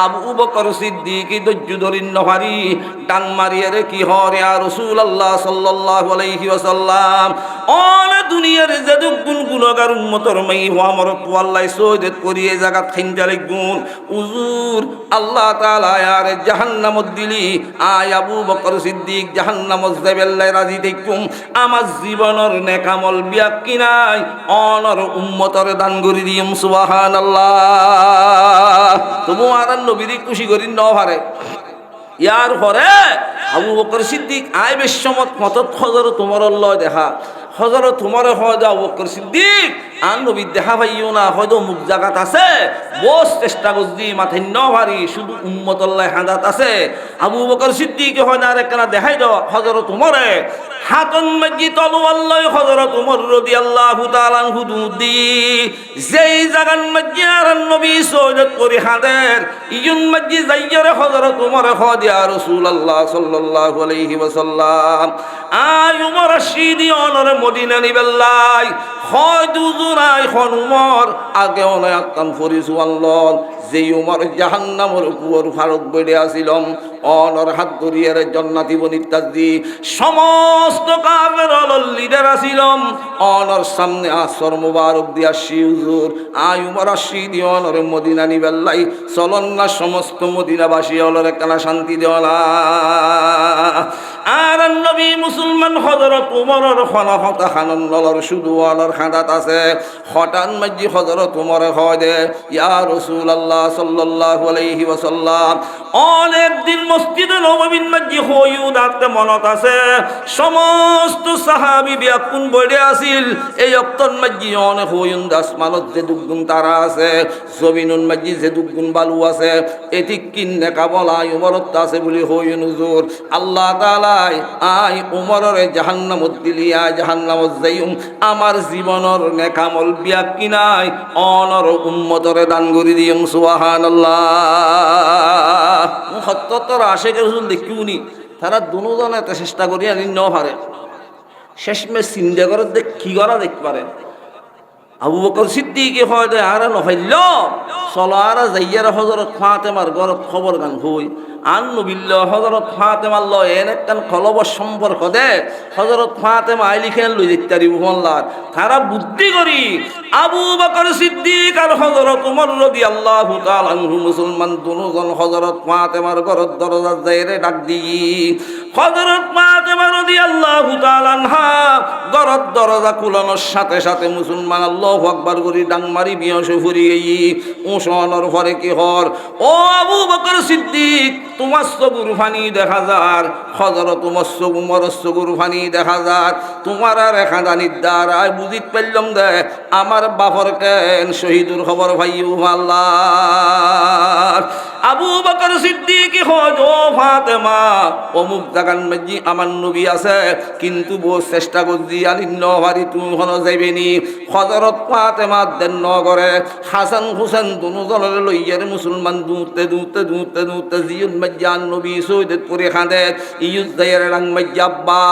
Speaker 1: আবু বকর সিদ্দিক ধৈর্য ধরিন নহারি ডাং মারিয়ে রে কি হরে আর রাসূলুল্লাহ সাল্লাল্লাহু আলাইহি ওয়াসাল্লাম অন দুনিয়ার যদুক গুণ গুণগার উম্মতর মাই হওয়া আমার আল্লাহ সৈয়দ করিয়ে জাগাত খাইঞ্জালে গুণ উজুর আল্লাহ তাআলা আর জাহান্নামত দিলি আয় আবু বকর সিদ্দিক জাহান্নামত যাবেল্লাই রাজি দেখুম আমার জীবনের নেকামল বিয়াক্কি নাই অনর উম্মতর দান করি দিম সুবহানাল্লাহ তবু আর নবীর খুশি করি ন পারে ইয়ার পরে আবু বকর সিদ্দিক আয় বেশমত মতত হজর তোমার লয় দেখা হজর তোমার হয় আবু বকর সিদ্দিক আর নবী দেখা পাইও না হয়তো মুখ জাগাত আছে বস চেষ্টা করছি মাথায় ন ভারি শুধু উম্মতল্লাহ হাদাত আছে আবু বকর সিদ্দিক হয় না একখানা দেখাই দাও হজর তোমারে হাতন মাজি তলোয়াল্লাহ হযরত ওমর রাদিয়াল্লাহু তাআলা আনহু দুদি যেই জাগান মাজি আর নবী সৈয়দ করে হাদের ইয়ুন মাজি যাইয়ারে হযরত ওমর খদিয়া রাসূলুল্লাহ সাল্লাল্লাহু আলাইহি ওয়াসাল্লাম আয় ওমর শিদি অনর মদিনা নিবেল্লাই হয় দুজনাই খন ওমর আগে অনেক আকাম ফরিসু আল্লাহ যেই ওমর জাহান্নামের উপর ফারুক বেড়ে আসিলাম অনর হাত ধরিয়ে জান্নাতি বনিতাজি সমস্ত কাফের লিডার আসিলাম অনর সামনে আসর মুবারক দিয়া হুজুর আয় উমর আসি দি অনর মদিনা নিবেল্লাই চলন না সমস্ত মদিনাবাসী অলর একলা শান্তি দেওয়ালা আর নবী মুসলমান হযরত উমরের খলাফত খাননলর শুধু অনর খাদাত আছে হঠাৎ মাজি হযরত উমর হয় দে ইয়া রাসূলুল্লাহ সাল্লাল্লাহু আলাইহি ওয়াসাল্লাম অনেক দিন মসজিদে নববীর মাঝে হইউদ আতে মনত আছে সমস্ত সাহাবী ব্যাকুল বইরে আসিল এই অক্তর মাঝে অনেক হইউদ আসমানত যে দুগুণ তারা আছে জমিনুন মাঝে যে দুগুণ বালু আছে এটি কিন্নে কাবলা উমরত আছে বলি হইউন হুজুর আল্লাহ তাআলা আই উমরের জাহান্নামত দিলিয়া জাহান্নামত যাইম আমার জীবনের নেকামল বিয়াকি নাই অনর উম্মতরে দান করি দিম সুবহানাল্লাহ সত্যতর আশেকের হুজুর দেখিউনি তারা দুজনে এত চেষ্টা করি আনি ন পারে শেষমে চিন্তা করে দেখ কি করা দেখতে পারে আবু বকর সিদ্দিকে হয় দে আর নহইল চলো আর যাইয়ার হযরত ফাতেমার ঘরত খবর গান হই আন নবিল্ল হযরত ফাতেমার ল এন একখান খলবর সম্পর্ক দে হযরত ফাতেমা আইলিখেন লই ইত্যাদি মোহল্লার তারা বুদ্ধি করি আবু বকর সিদ্দিক আর হযরত ওমর রাদিয়াল্লাহু তাআলা আনহু মুসলমান দুজন হযরত ফাতেমার ঘরত দরজা যাইরে ডাক দি হযরত ফাতেমা রাদিয়াল্লাহু তাআলা আনহা ঘরত দরজা খুলানোর সাথে সাথে মুসলমান আল্লাহু আকবার করি ডাং মারি বিয়সে ফুরি গই ওসনর পরে কি হর ও আবু বকর সিদ্দিক তোমার সগুর ফানি দেখা যার হযরত উমর সগুর ফানি দেখা যার তোমার আর খাদানির দ্বারায় বুঝিত পারলাম দে আমার বাপর কেন শহীদুর খবর ভাইও আল্লাহ আবু বকর সিদ্দিক হয় ও ফাতেমা অমুক জাগান মাঝি আমার নবী আছে কিন্তু বহু চেষ্টা করছি আনি নভারি তুমি হন যাইবেনি হযরত ফাতেমা দেন নগরে হাসান হুসেন দুজনের লইয়ার মুসলমান দুতে দুতে দুতে দুতে জিয়ুন মাজ্জান নবী সৈয়দ করে খাঁদে ইউজ দায়ের রাং মাজ্জাব্বা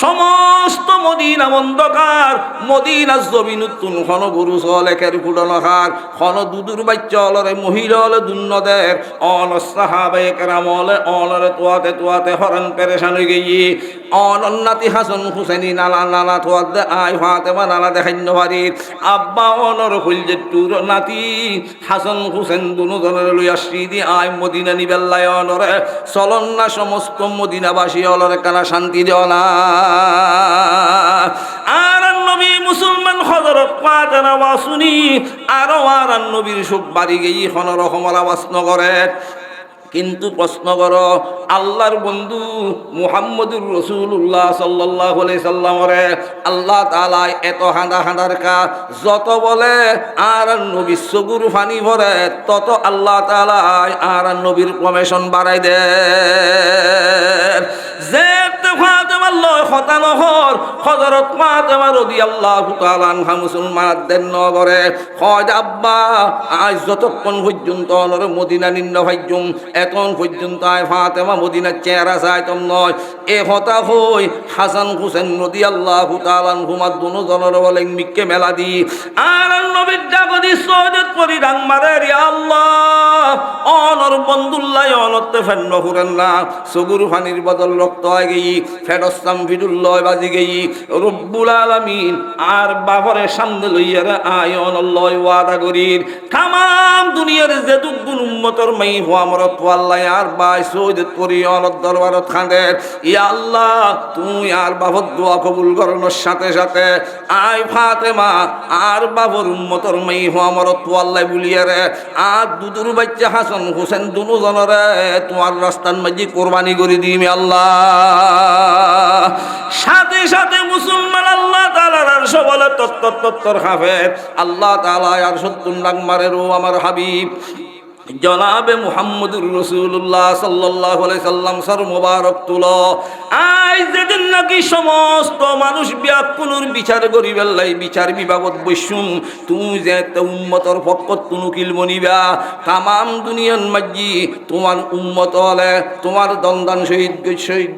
Speaker 1: সমস্ত মদিনা অন্ধকার মদিনা জমিনুতুন খন গরু চলেকের ফুটনহার খন দুদুর বাচ্চা অলরে মহিলা হলে দুন্নদের অন সাহাবায়ে কেরাম অনরে তোয়াতে হরণ পেরেশান হয়ে গেই অনন্নাতি হাসান হুসেনি নানা তোয়াতে আয় ফাতেমা নানা দেখাইন্য পারি আব্বা অনর খুলছে টুর নাতি হাসান হুসেন দুজনের লইয়া শ্রীদি আয় মদিনা নিবেল্লায় অনরে চলন না সমস্ত মদিনাবাসী অলরে কানা শান্তি দেওয়া না আর নবী মুসলমান হযরত ফাতেমার আওয়াজ শুনি আরো আর নবীর সুখ বাড়ি গেই রকমের আওয়াজ নগরে কিন্তু প্রশ্ন করো আল্লাহর বন্ধু মুহাম্মদুর রাসূলুল্লাহ সাল্লাল্লাহু আলাইহি সাল্লামরে আল্লাহ তাআলা এত হাঁদার কা যত বলে আর নবী সগুর ফানি ভরে তত আল্লাহ তাআলা আর নবীর প্রমোশন বাড়াই দেন যে ফাতেমার লয় খতানহর হযরত ফাতেমা রাদিয়াল্লাহু তাআলা আনহা মুসলমানদের নগরে হয় আব্বা আজ যতক্ষণ পর্যন্ত অনর মদিনা নিন্ন ভাইজুম এখন পর্যন্ত আয় ফাতেমা মদিনার চেহারা চাইতম নয় এ হতা হই হাসান হুসেন রাদিয়াল্লাহু তাআলা আনহুমা দুজনের বলে মিক্কে মেলা দি আর নবীর জাগদি সওয়াদত করি ডাং মারে রে আল্লাহ অনর বন্ধুল্লাহ অনতে ফেন্ন হুরেন না সগুর ফানির বদল রক্ত হয়ে গই ফেরস্তাম ভিদুল্লাহ বাজি গই রব্বুল আলামিন আর বাবরের সামনে লইয়া আয়ন আল্লাহ ওয়াদা করির तमाम দুনিয়ার যে দুগুণ উম্মতর মাই হওয়া মরত আল্লাহ আর বাই সওয়াদত করি অনর দরবারত খান্দে ইয়া আল্লাহ তুমি আর বাবর দোয়া কবুল করানোর সাথে সাথে আয় ফাতেমা আর বাবর উম্মতর মাই হওয়া মরত আল্লাহ বলিয়া রে আর দুদুর বাচ্চা হাসান হুসেন দুজনরে তোমার রাস্তার মাঝে কোরবানি করে দিমি আল্লাহ সাথে সাথে মুসলমান আল্লাহ তাআলার আরশ বলে তত্তর হাফেজ আল্লাহ তাআলা আর 70 লাখ মারেরও আমার হাবিব জনাবে মুহাম্মদুর রাসূলুল্লাহ সাল্লাল্লাহু আলাইহি সাল্লাম সর মোবারক তুলো আজ যেদিন নাকি সমস্ত মানুষ ব্যাকুলুর বিচার করিবেল লাই বিচার বিভাগত বসুম তুমি যে উম্মতর পক্ষত তুনু কিলমনিবা तमाम দুনিয়ার মাঝি তোমার উম্মত হলে তোমার দন্দান শহীদ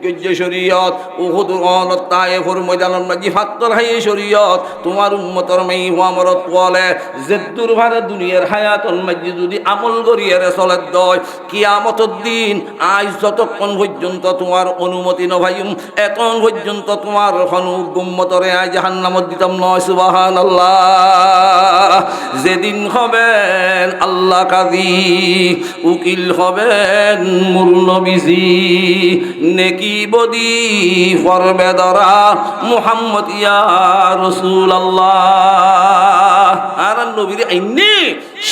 Speaker 1: গজ্জে শরীয়ত উহুদ অনত তায়েফের ময়দানের মাঝি ফাত্তর হাই শরীয়ত তোমার উম্মতর মাই ওয়ামরত বলে জেদ্দুর ভারে দুনিয়ার হায়াতুল মাঝি যদি আমল করিয়ারে চলে দয় কিয়ামতের দিন আজ যতক্ষণ পর্যন্ত তোমার অনুমতি নভাইম এখন পর্যন্ত তোমার উম্মতরে আজ জাহান্নামত দিতাম নয় সুবহানাল্লাহ যেদিন হবেন আল্লাহ কাজী উকিল হবেন মূল নবীজি নেকি বদি ফরবে দরা মুহাম্মদ ইয়া রাসূলুল্লাহ আর নবীর আইনি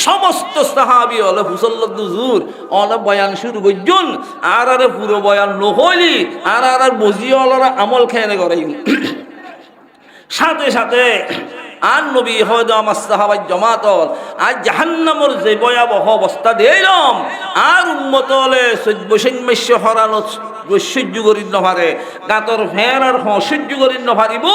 Speaker 1: সমস্ত সাহাবী হলে হুসল্লাদ দুজুর অলা বয়ান শুরু করজন আর আরে পুরো বয়ান নহলি আর বজিওয়ালারা আমল খেয়ে করে সাথে সাথে আর নবী হয়তো আমার সাহাবাই জমাতল আর জাহান্নামর যে ভয়াবহ অবস্থা দিলাম আর উম্মত হলে বৈষম্য হরানো সহ্য করি নভারে গাতর ফের আর সহ্য করি নভারিব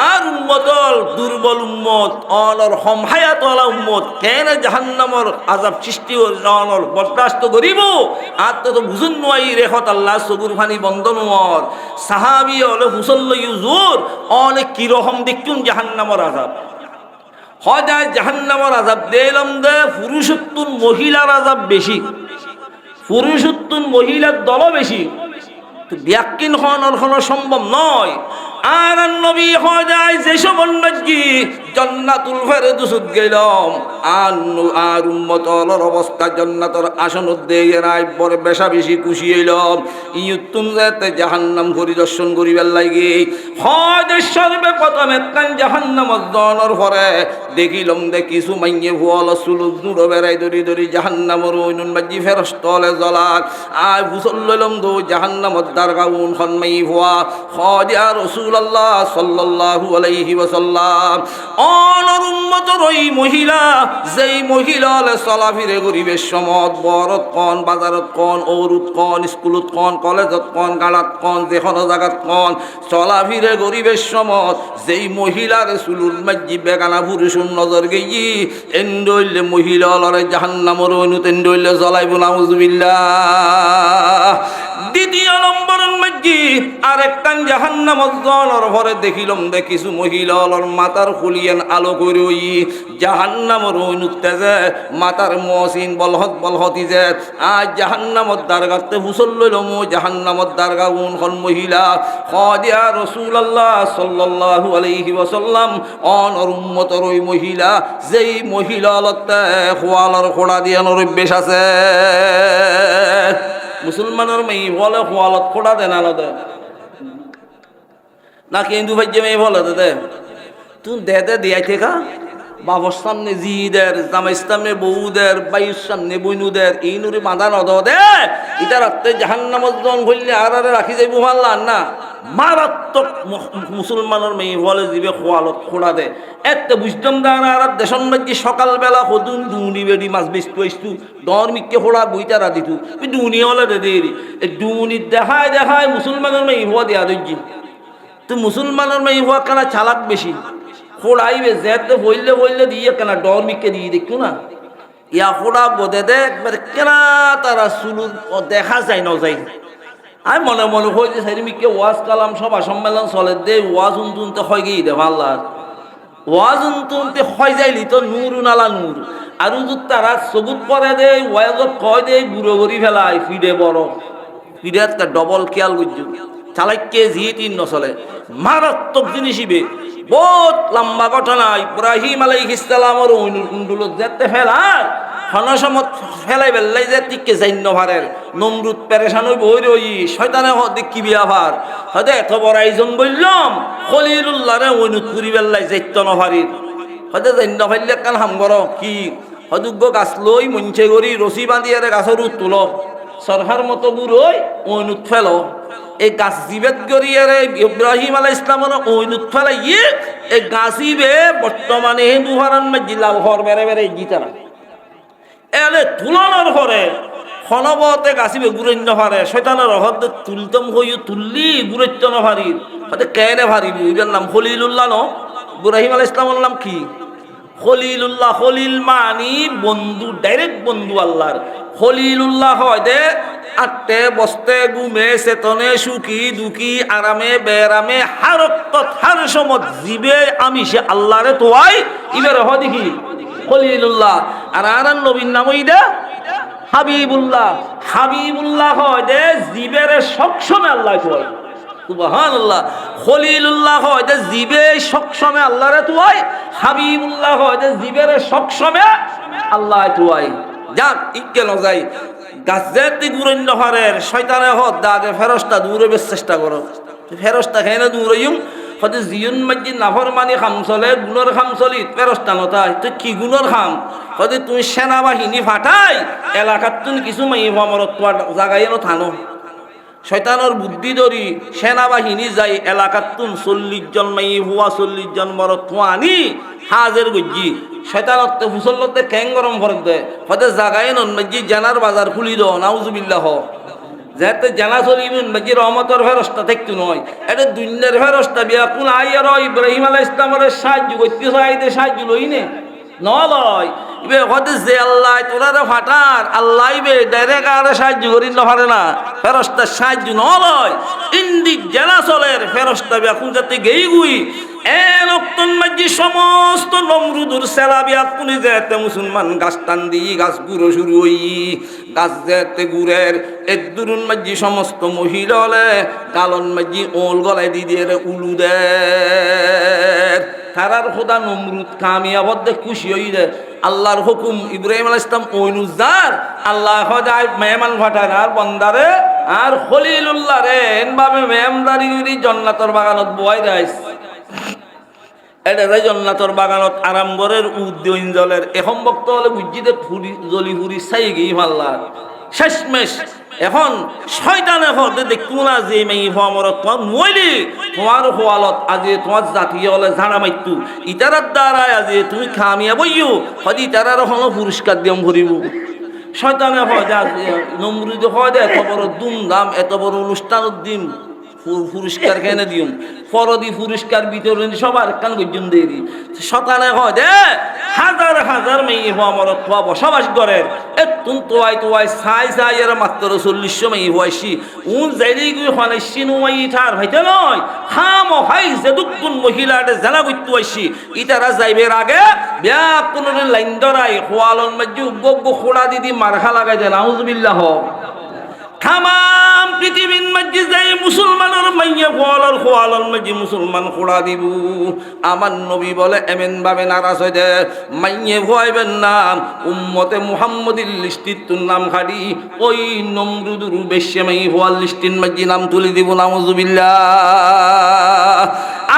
Speaker 1: আর উম্মতল দুর্বল উম্মত অলর হমহায়াত ওলা উম্মত কেন জাহান্নামর আযাব সৃষ্টি অলর বরদাস্ত করিব আর তো বুঝুন নয় রেখত আল্লাহ সগুর ফানি বন্ধনর সাহাবি হলে হুসল্ল ইউজুর অনেক কিরকম দেখুন জাহান্নামর আযাব হয় জাহান্নামর আযাব দিলাম দে পুরুষোত্তর মহিলার আযাব বেশি পুরুষোত্তর মহিলার দল বেশি ব্যাকিন হওয়ানো সম্ভব নয় আর নবী হয় যায় যেসব অন্যজি জান্নাতুল ফেরদৌসত গেলাম আর উম্মতর অবস্থা জান্নাতের আসন দিয়ে রাই বড় বেশা বেশি খুশি হইলাম ইয়ুতুম যাতে জাহান্নাম পরিদর্শন করিবার লাগি হয় সর্বে প্রথমে কান জাহান্নামত দনের পরে দেখিলাম দে কিছু মাইয়ে ভুয়াল সুলুক দূর বেড়াই ধরি জাহান্নামর ওইনুন মাঝি ফেরস্তলে জ্বলাক আর বুঝল লইলাম দো জাহান্নামত দারগাউন খনমাই ভুয়া হয় আর রাসূলুল্লাহ সাল্লাল্লাহু আলাইহি ওয়াসাল্লাম অনর উম্মতর ওই মহিলা যেই মহিলা চলাফিরে গরিবের সমত বরত কন বাজারত কন ঔরুত কন স্কুলত কন কলেজত কন গাড়াত কন যেখন জায়গাত কন চলাফিরে গরিবের সমত যেই মহিলার চুলুর মাঝি বেগানা পুরুষুর নজর গেই এন্ডইলে মহিলা লড়ে জাহান্নামর অনুত এন্ডইলে জ্বলাইব নাউজুবিল্লাহ দ্বিতীয় নম্বরের মধ্যে আরেকটা জাহান্নামত জলর ভরে দেখিলাম কিছু মহিলার মাথার খুলিয়েন আলো করে ওই জাহান্নামর নুকতে যে মাথার মহসিন বলহতি যে আজ জাহান্নামত দারগাতে হুসল লইল মো জাহান্নামত দারগা উন হল মহিলা খদিয়া রাসূলুল্লাহ সাল্লাল্লাহু আলাইহি ওয়াসাল্লাম অনর উম্মতর ওই মহিলা যেই মহিলা লতে খোয়ালর খোড়া দিয়ে নরবেশ আছে মুসলমানের মেয়ে বলে খোয়ালত খোড়া দেন আলাদা না কিন্তু ভাই যে মেয়ে বলে দে তুই দে দিয়াই থেকা বাবার সামনে জিদের জামাই সামনে বউদের বাইর সামনে বইনুদের এই নুরি বাঁধা নদ দে ইটা রাত্রে জাহান্নামত জন ভরলে আর রাখি যাইব ভাল্লা না মারাত্মক মুসলমানের মেয়ে বলে দিবে খোয়ালত খোড়া দে এতে বুঝতাম দাঁড়া আর দেশন বাজি সকালবেলা হতুন দুনি বেড়ি মাছ বেচতু আসতু ডর মিকে খোড়া বইতারা দিতু দুনি হলে দে দেরি দুনি দেখায় মুসলমানের মেয়ে হওয়া দেয়া দর্জি তুই মুসলমানের মেয়ে হওয়া কেনা চালাক বেশি খোড়াইবে যেতে বললে দিয়ে কেনা ডর মিকে দিয়ে দেখতো না ইয়া খোড়া বোধে দে একবার কেনা তারা সুলু দেখা যায় না যাই আমি মনে হয়েছে সাইড মিকে ওয়াজ কালাম সভা সম্মেলন চলে দে ওয়াজ উনতুনতে হয় গিয়ে দে ভাল্লার ওয়াজ উনতুনতে হয় যাইলি তো নূর নালা নূর আর যদি তারা সবুত করে দে ওয়াজত কয় দে বুড়ো গড়ি ফেলায় ফিডে বড় ফিডে একটা ডবল খেয়াল করছো চালাইকে জি তিন নচলে মারাত্মক জিনিস ইবে বহুত লম্বা ঘটনা ইব্রাহিম আলাইহিস সালামের উন্ডুলত যেতে ফেলার হনসমত ফেলাই বেল্লাই যে টিকে যাইন্য ভারের নমরুদ পেরেশান হইব ওই রই শয়তানে দেখি বিয়াভার হয়তো এত বড় আয়োজন বললাম খলিলুল্লাহরে ওইনুত পুরি বেল্লাই যাইত নভারির হয়তো যাইন্য ভাইলে কান হামগর কি হদুগ্য গাছ লই মঞ্চে গড়ি রশি বাঁধিয়ারে গাছের উত তুল সরহার মতো বুড়োই ওইনুত ফেল এই গাছ জীবেত গড়িয়ারে ইব্রাহিম আলাইহিস ইসলামের ওইনুত ফেলাইয়ে এই গাছিবে বর্তমানে হিন্দু হারান জিলা ঘর বেড়ে বেড়ে জিতারা এলে তুলনার ঘরে খনবতে গাছিবে গুরন্য ভারে শয়তানের হদ তুলতম হইও তুললি গুরুত্ব ন ভারির হতে কেনে ভারিব এর নাম খলিলুল্লাহ ন ইব্রাহিম আলাইহিস ইসলামের নাম কি খলিলুল্লাহ খলিল মানি বন্ধু ডাইরেক্ট বন্ধু আল্লাহর খলিলুল্লাহ হয় দে আটে বস্তে গুমে চেতনে সুখী দুঃখী আরামে বেরামে হারকত হার সমত জিবে আমি সে আল্লাহরে তোয়াই ইবের হ দেখি খলিলুল্লাহ আর নবীর নাম ইদা হাবিবুল্লাহ হয় দে জিবের সবসময় আল্লাহ তোয়াই সুবহানাল্লাহ খলিলুল্লাহ হয় যে জিবে সবসময় আল্লাহরে তোয়াই হাবিবুল্লাহ হয় যে জিবের সবসময় আল্লাহ তোয়াই যাক ইকে ন যাই গাছজাতি গুরন্য হারের শয়তানে হদ দাগে ফেরস্তা দূরে বেশ চেষ্টা করো ফেরস্তা খেয়ে দূরে হতে জিয়ন মাঝি নাফরমানি খাম চলে গুণর খাম চলি ফেরস্তা নতাই তুই কি গুণর খাম হতে তুমি সেনাবাহিনী ফাটাই এলাকাত তুমি কিছু মাই মরত জাগাই থানো শয়তানোর বুদ্ধি ধরি সেনাবাহিনী যাই এলাকাত তুন 40 জন মাই হুয়া 40 জন মরত আনি হাজের গজ্জি শয়তানতে ফুসলতে ঠ্যাং গরম করে দেয় হতে জাগায় নন মাঝি জানার বাজার খুলি দাও নাউজুবিল্লাহ যেতে জানা চলিবেন মাঝি রহমতের ফেরস্তা থাকতো নয় এটা দুনিয়ার ফেরস্তা বিয়া কোন আইয়ার ইব্রাহিম আলাইহিস ইসলামের সাহায্য করতে চাইতে সাহায্য লইনে নলয় ইবে হতে যে আল্লাহ তোরা ফাটার আল্লাহ ইবে ডাইরেক্ট আর সাহায্য করি না পারে না ফেরস্তার সাহায্য নলয় ইন্দি জানা চলের ফেরস্তা বিয়া কোন যাতে গেই গুই এনক্তন মাঝি সমস্ত নমরুদুর সেলা বিয়া কোনি যেতে মুসলমান গাছ টান দি গাছ গুঁড়ো শুরু হই গাছ যেতে গুড়ের এক দুরুন মাঝি সমস্ত মহিলা হলে গালন মাঝি ওল গলায় দি দিয়ে উলু দেয় তারার খোদা নমরুদ কামিয়াবত খুশি হই দে আল্লাহর হুকুম ইব্রাহিম আলাইহিস সালাম ওইনুজার আল্লাহ খোদায় মেহমান ফাটায় আর বন্দারে আর খলিলুল্লাহ রে এনভাবে মেহমানদারি করি জান্নাতের বাগানত বয় দেয় এটা জান্নাতের বাগানত আরাম করের উদ্যন জলের এখন বক্ত হলে বুঝিতে ফুরি জলি ফুরি চাই গিয়ে মাল্লা শেষমেশ এখন শয়তানে হতে দেখতো না যে মেয়ে হমরত তোমার নইলি তোমার হোয়ালত আজি তোমার জাতীয় হলে ঝাড়া মাইতু ইতারার দ্বারায় আজি তুমি খামিয়া বইও হয়তো ইতারার হলো পুরস্কার দিম ভরিব শয়তানে হয় নমরুদ হয় এত বড় ধুমধাম এত বড় অনুষ্ঠানের দিন পুরস্কার কেন দিম ফরদি পুরস্কার বিতরণ সবার কান গর্জন দিয়ে দিই শতানে হয় দে হাজার হাজার মেয়ে হওয়া মরত হওয়া বসবাস করেন এতুন তোয়াই ছাই এর মাত্র 40 মেয়ে হওয়াইছি যাইলে গিয়ে হনাইছি নুমাই ইঠার ভাইতে নয় ভাই যে দুগুণ মহিলাটা জানা করতে আইছি ইতারা যাইবের আগে ব্যাপ কোন লাইন ধরাই খোয়ালন মাঝে উগ্গ খোড়া দিদি মারখা লাগাই দেন আউযুবিল্লাহ তাম পৃথিবীর মাঝে যাই মুসলমানের মাইয়া খোয়ালর মাঝে মুসলমান খোড়া দিব আমার নবী বলে এমন ভাবে নারাজ হয়ে দে মাইয়ে ভয়বেন না উম্মতে মুহাম্মদির লিস্টির তোর নাম খাড়ি ওই নমরুদুর বেশ্যে মাই হওয়ার লিস্টির মাঝে নাম তুলে দিব নাউযুবিল্লাহ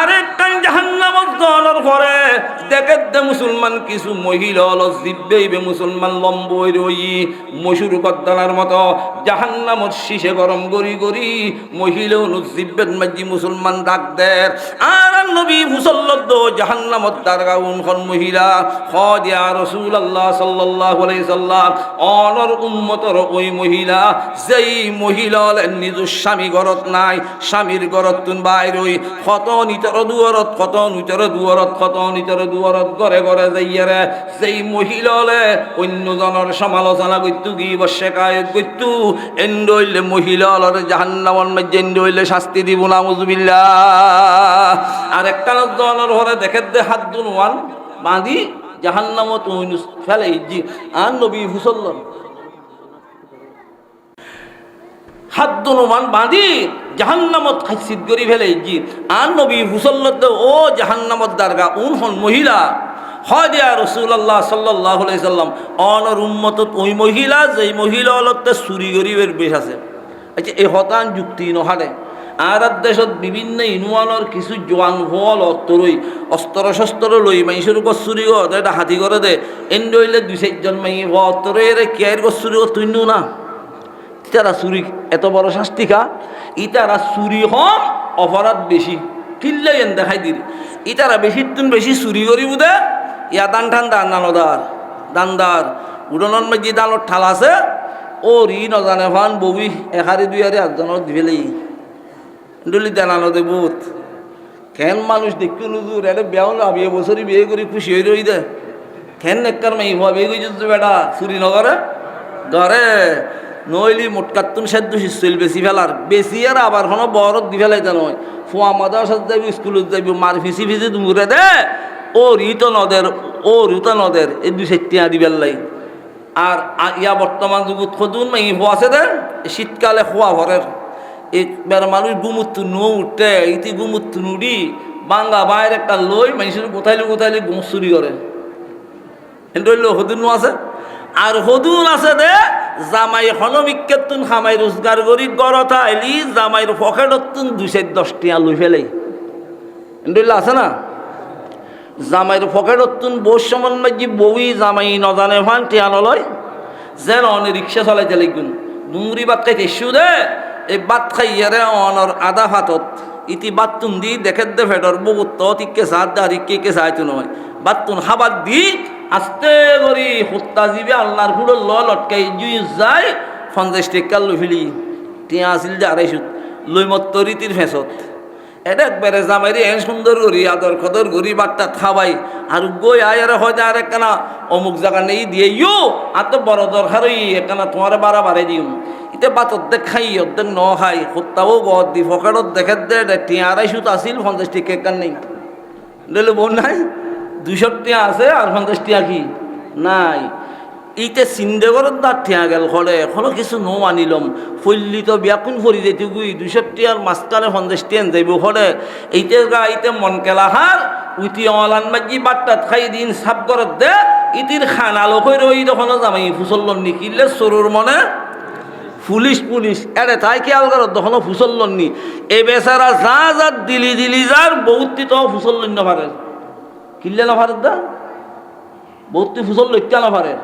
Speaker 1: আরেক কান জাহান্নামত গণর পরে দেখে দে মুসলমান কিছু মহিলা হল জিব্বেইবে মুসলমান লম্বই রই মশুর গদ্দানার মতো জাহান্নামত শীষে গরম গরি গরি মহিলা জিব্বের মাঝি মুসলমান ডাক দেয় আর নবী মুসল্লদ জাহান্নামত দারগাউন খন মহিলা দিয়া রাসূলুল্লাহ সাল্লাল্লাহু আলাইহি সাল্লাম অনর উম্মতর ওই মহিলা যেই মহিলা নিজের স্বামী ঘরত নাই স্বামীর ঘরত তুন বাইর হই কত নিতর দুয়ারত কত নিতর দুয়ারত কত নিতর দুয়ারত ঘরে ঘরে যাইয়ারে সেই মহিলা অন্যজনের সমালোচনা করতু কি বশেকায়ত করতু এন্ডইলে মহিলা জাহান্নামের মধ্যে এন্ডইলে শাস্তি দিব নাউযুবিল্লাহ আর একটা জনের ঘরে দেখে দে হাত দুনওয়ান বাঁধি জাহান্নামত ফেলে জি আর নবী হুসল্লাম হাত দুনওয়ান বাঁধি জাহান্নামত খাইসিদ করি ফেলে জি আর নবী হুসল্লত ও জাহান্নামত দারগা উন হন মহিলা হয় দিয়া রাসূলুল্লাহ সাল্লাল্লাহু আলাইহি সাল্লাম অনর উম্মতত ওই মহিলা যেই মহিলা হলতে চুরি গরিবের বেশ আছে আচ্ছা এই হতান যুক্তি নহারে আর দেশত বিভিন্ন ইনুয়ানোর কিছু জোয়ান হল অত্তরই অস্ত্র শস্ত্র লই মাইসের উপর চুরি গো এটা হাতি করে দে এন্ড হইলে 2-4 জন মাই অত্তরের কেয়ার গো চুরি গো তুই না ইতারা চুরি এত বড় শাস্তি খা ইতারা চুরি হম অপরাধ বেশি কিনলে এন দেখাই দিল ইতারা বেশি তুন বেশি চুরি করি বুধে ইয়া দান ঠান্ডা দানদার উড়নের মাঝে দানোর ঠাল আছে ও রি নজানে ভান ববি একারি দুই আরে একজনের দিবেলেই ডলি দানানো দে বহুত কেন মানুষ দেখতে নুজুর এর বেও না বিয়ে বছরই বিয়ে করি খুশি হয়ে রই দে কেন নেকর মাই হওয়া বিয়ে করছিস বেটা চুরি নগরে ধরে নইলি মোটকাতুন সেদ্ধ শিশিল বেশি ফেলার বেশি আর আবার কোনো বরত দি ফেলাইতে নয় ফোয়া মাদার যাবি স্কুলত যাবি মার ফিসি দূরে দে ও রিত নদের এই 2-4 টিয়া দিবেল লাই আর ইয়া বর্তমান যুগত খদুন মাই হওয়া আছে দে শীতকালে খোয়া ভরের একবার মানুষ গুমুত্তু নো উঠতে ইতি গুমুত্তু নুড়ি বাঙ্গা বাইরে একটা লই মানুষের কোথাইলে গুম চুরি করে এন্ডইল হদুন আছে আর হদুন আছে দে জামাই হনমিকের তুন খামাই রোজগার করি গড়তা আইলি জামাইর পকেটত তুন 2-10 টিয়া লই ফেলাই এন্ডইল আছে না জামাইর পকেটত তুন বস সমান মাঝি বউই জামাই নজানে ভান টিয়া নলয় যেন অনে রিক্সা চলাইতে লাগুন ডুংরি বাদ খাইতে ইস্যু দে এই বাত খাইয়ারে অনর আধা হাতত ইতি বাতুন দি দেখে দে ফেডর বহুত তিকে সাত দাঁড়ি কে চাইতো নয় বাতুন খাবার দি আস্তে করি হত্যা জীবে আল্লাহর ফুড়ো লটকাই জুই যায় 50 টাকা লই ফেলি টিয়া আসিল যে 250 লই মত রীতির ফেঁসত এটা একবারে জামাইরে এন সুন্দর করি আদর খদর করি বাট্টা খাবাই আর গই আয়ারে হয় আর একখানা অমুক জায়গা নেই দিয়ে ইউ আর তো বড় দরকার একখানা তোমার বাড়ে দিও ইতে বাত অর্ধেক খাই অর্ধেক ন খাই হত্যাও গদ দি ফকেটত দেখে দে টিয়া 250 আসিল 50 টাকা একখান নেই দিলে বোন নাই 200 টিয়া আছে আর 50 টিয়া কি নাই ইতে চিন্দেগরত দাঁত ঠিয়া গেল ঘরে এখনো কিছু নো আনিলম ফল্লি তো ব্যাকুন ফরি যেতে গুই 200 টিয়ার মাঝখানে 50 টিয়ান যাইব ঘরে এইতে ইতে মন কেলাহার উইতি অলান মাঝি বাট্টাত খাই দিন সাপ করত দে ইতির খানা লোকই রই তখনও জামাই ফুসল্লন নি কিনলে সরুর মনে পুলিশ এরে তাই খেয়াল করত তখনও ফুসল্লন নি এ বেচারা যা দিলি যার বহুত তো ফুসল্লন না পারে কিনলে না পারে দা বহুত ফুসল লইতে না পারে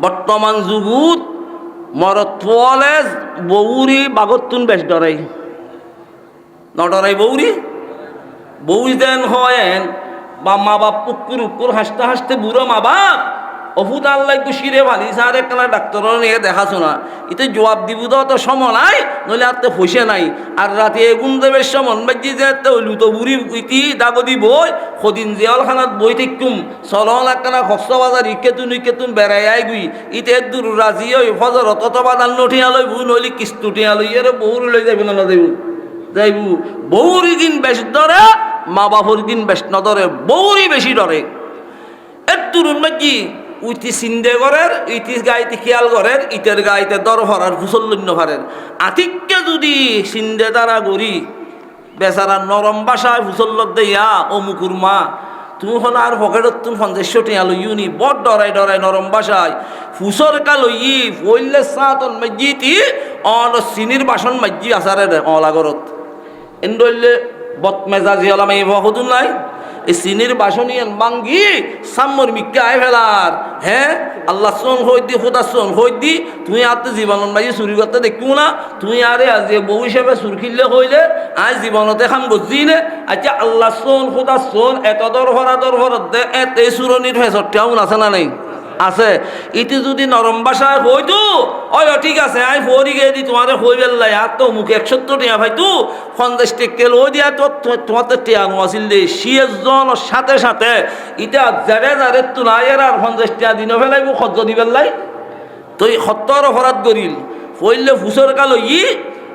Speaker 1: বর্তমান যুগুত মরতলে বৌরি বাগতুন বেশ ডরাই নডরাই বৌরি দেন হয় বা মা বাপ পুকুর হাসতে বুড়ো মা বাপ অভূত আল্লাহ গুছিরে ভালি স্যার একখানা ডাক্তার নিয়ে দেখাশোনা ইতে জবাব দিব তো সময় নাই নইলে আর তো পয়সা নাই আর রাতে এগুন দেবের সমন বাজি যে লুতো বুড়ি ইতি দাগদি বই সদিন জিয়ালখানাত বই থাকুম চলন একখানা খস্ত বাজার ইকেতুন বেড়াই আই গুই ইতে দূর রাজি ওই ফজর তত বাদান নঠিয়া লই বু নইলে কিস্তুটিয়া লই এর বউর লই যাবি না যাইবু বউরি দিন বেশ ধরে মা বাপুর দিন বেশ নধরে বউরি বেশি ডরে এর তুরুন বাজি উইতি চিন্দে করের ইতিস গাইতে খেয়াল করের ইতের গাইতে দর ভরার ফুসল্য ভারের আতিককে যদি চিন্দে তারা গড়ি বেচারা নরম বাসায় ফুসল্য দেয়া অমুকুর মা তুমি হল আর পকেটত তুমি 50 টিয়া লইনি বড় ডরাই নরম বাসায় ফুসর কা লই ফইলে সাতন মজ্জিতি অন চিনির বাসন মজ্জি আসারে অলাগরত এন্ডলে বতমেজাজি হলাম এই বহুদুন নাই এই চিনির বাসনি বাঙ্গি সাম্মর মিক্কে আয় ফেলার হ্যাঁ আল্লাহ সোন হই দি খুদা সোন হই দি তুই আর তো জীবন মাঝে চুরি করতে দেখবো না তুই আরে আজ বউ হিসেবে চুর খিললে হইলে আজ জীবনতে খাম বুঝি নে আচ্ছা আল্লাহ সোন খুদা সোন এত দর ভরত দে এত চুরনির ফেসরটাও আছে না নেই আছে ইতি যদি নরম ভাষায় হইতো ওই ঠিক আছে আই ফরি গিয়ে দি তোমার হই বেললাই আর তো মুখে 170 টিয়া ভাই তু 50 টেকে লই দিয়া তো তোমার তো টিয়া নোয়াছিল দে 60 জনের সাথে ইটা যারে তু নাই আর 50 টিয়া দিন ফেলাইব খজ্জ দি বেললাই তুই 70 অপরাধ করিল ফইলে ফুসর কালো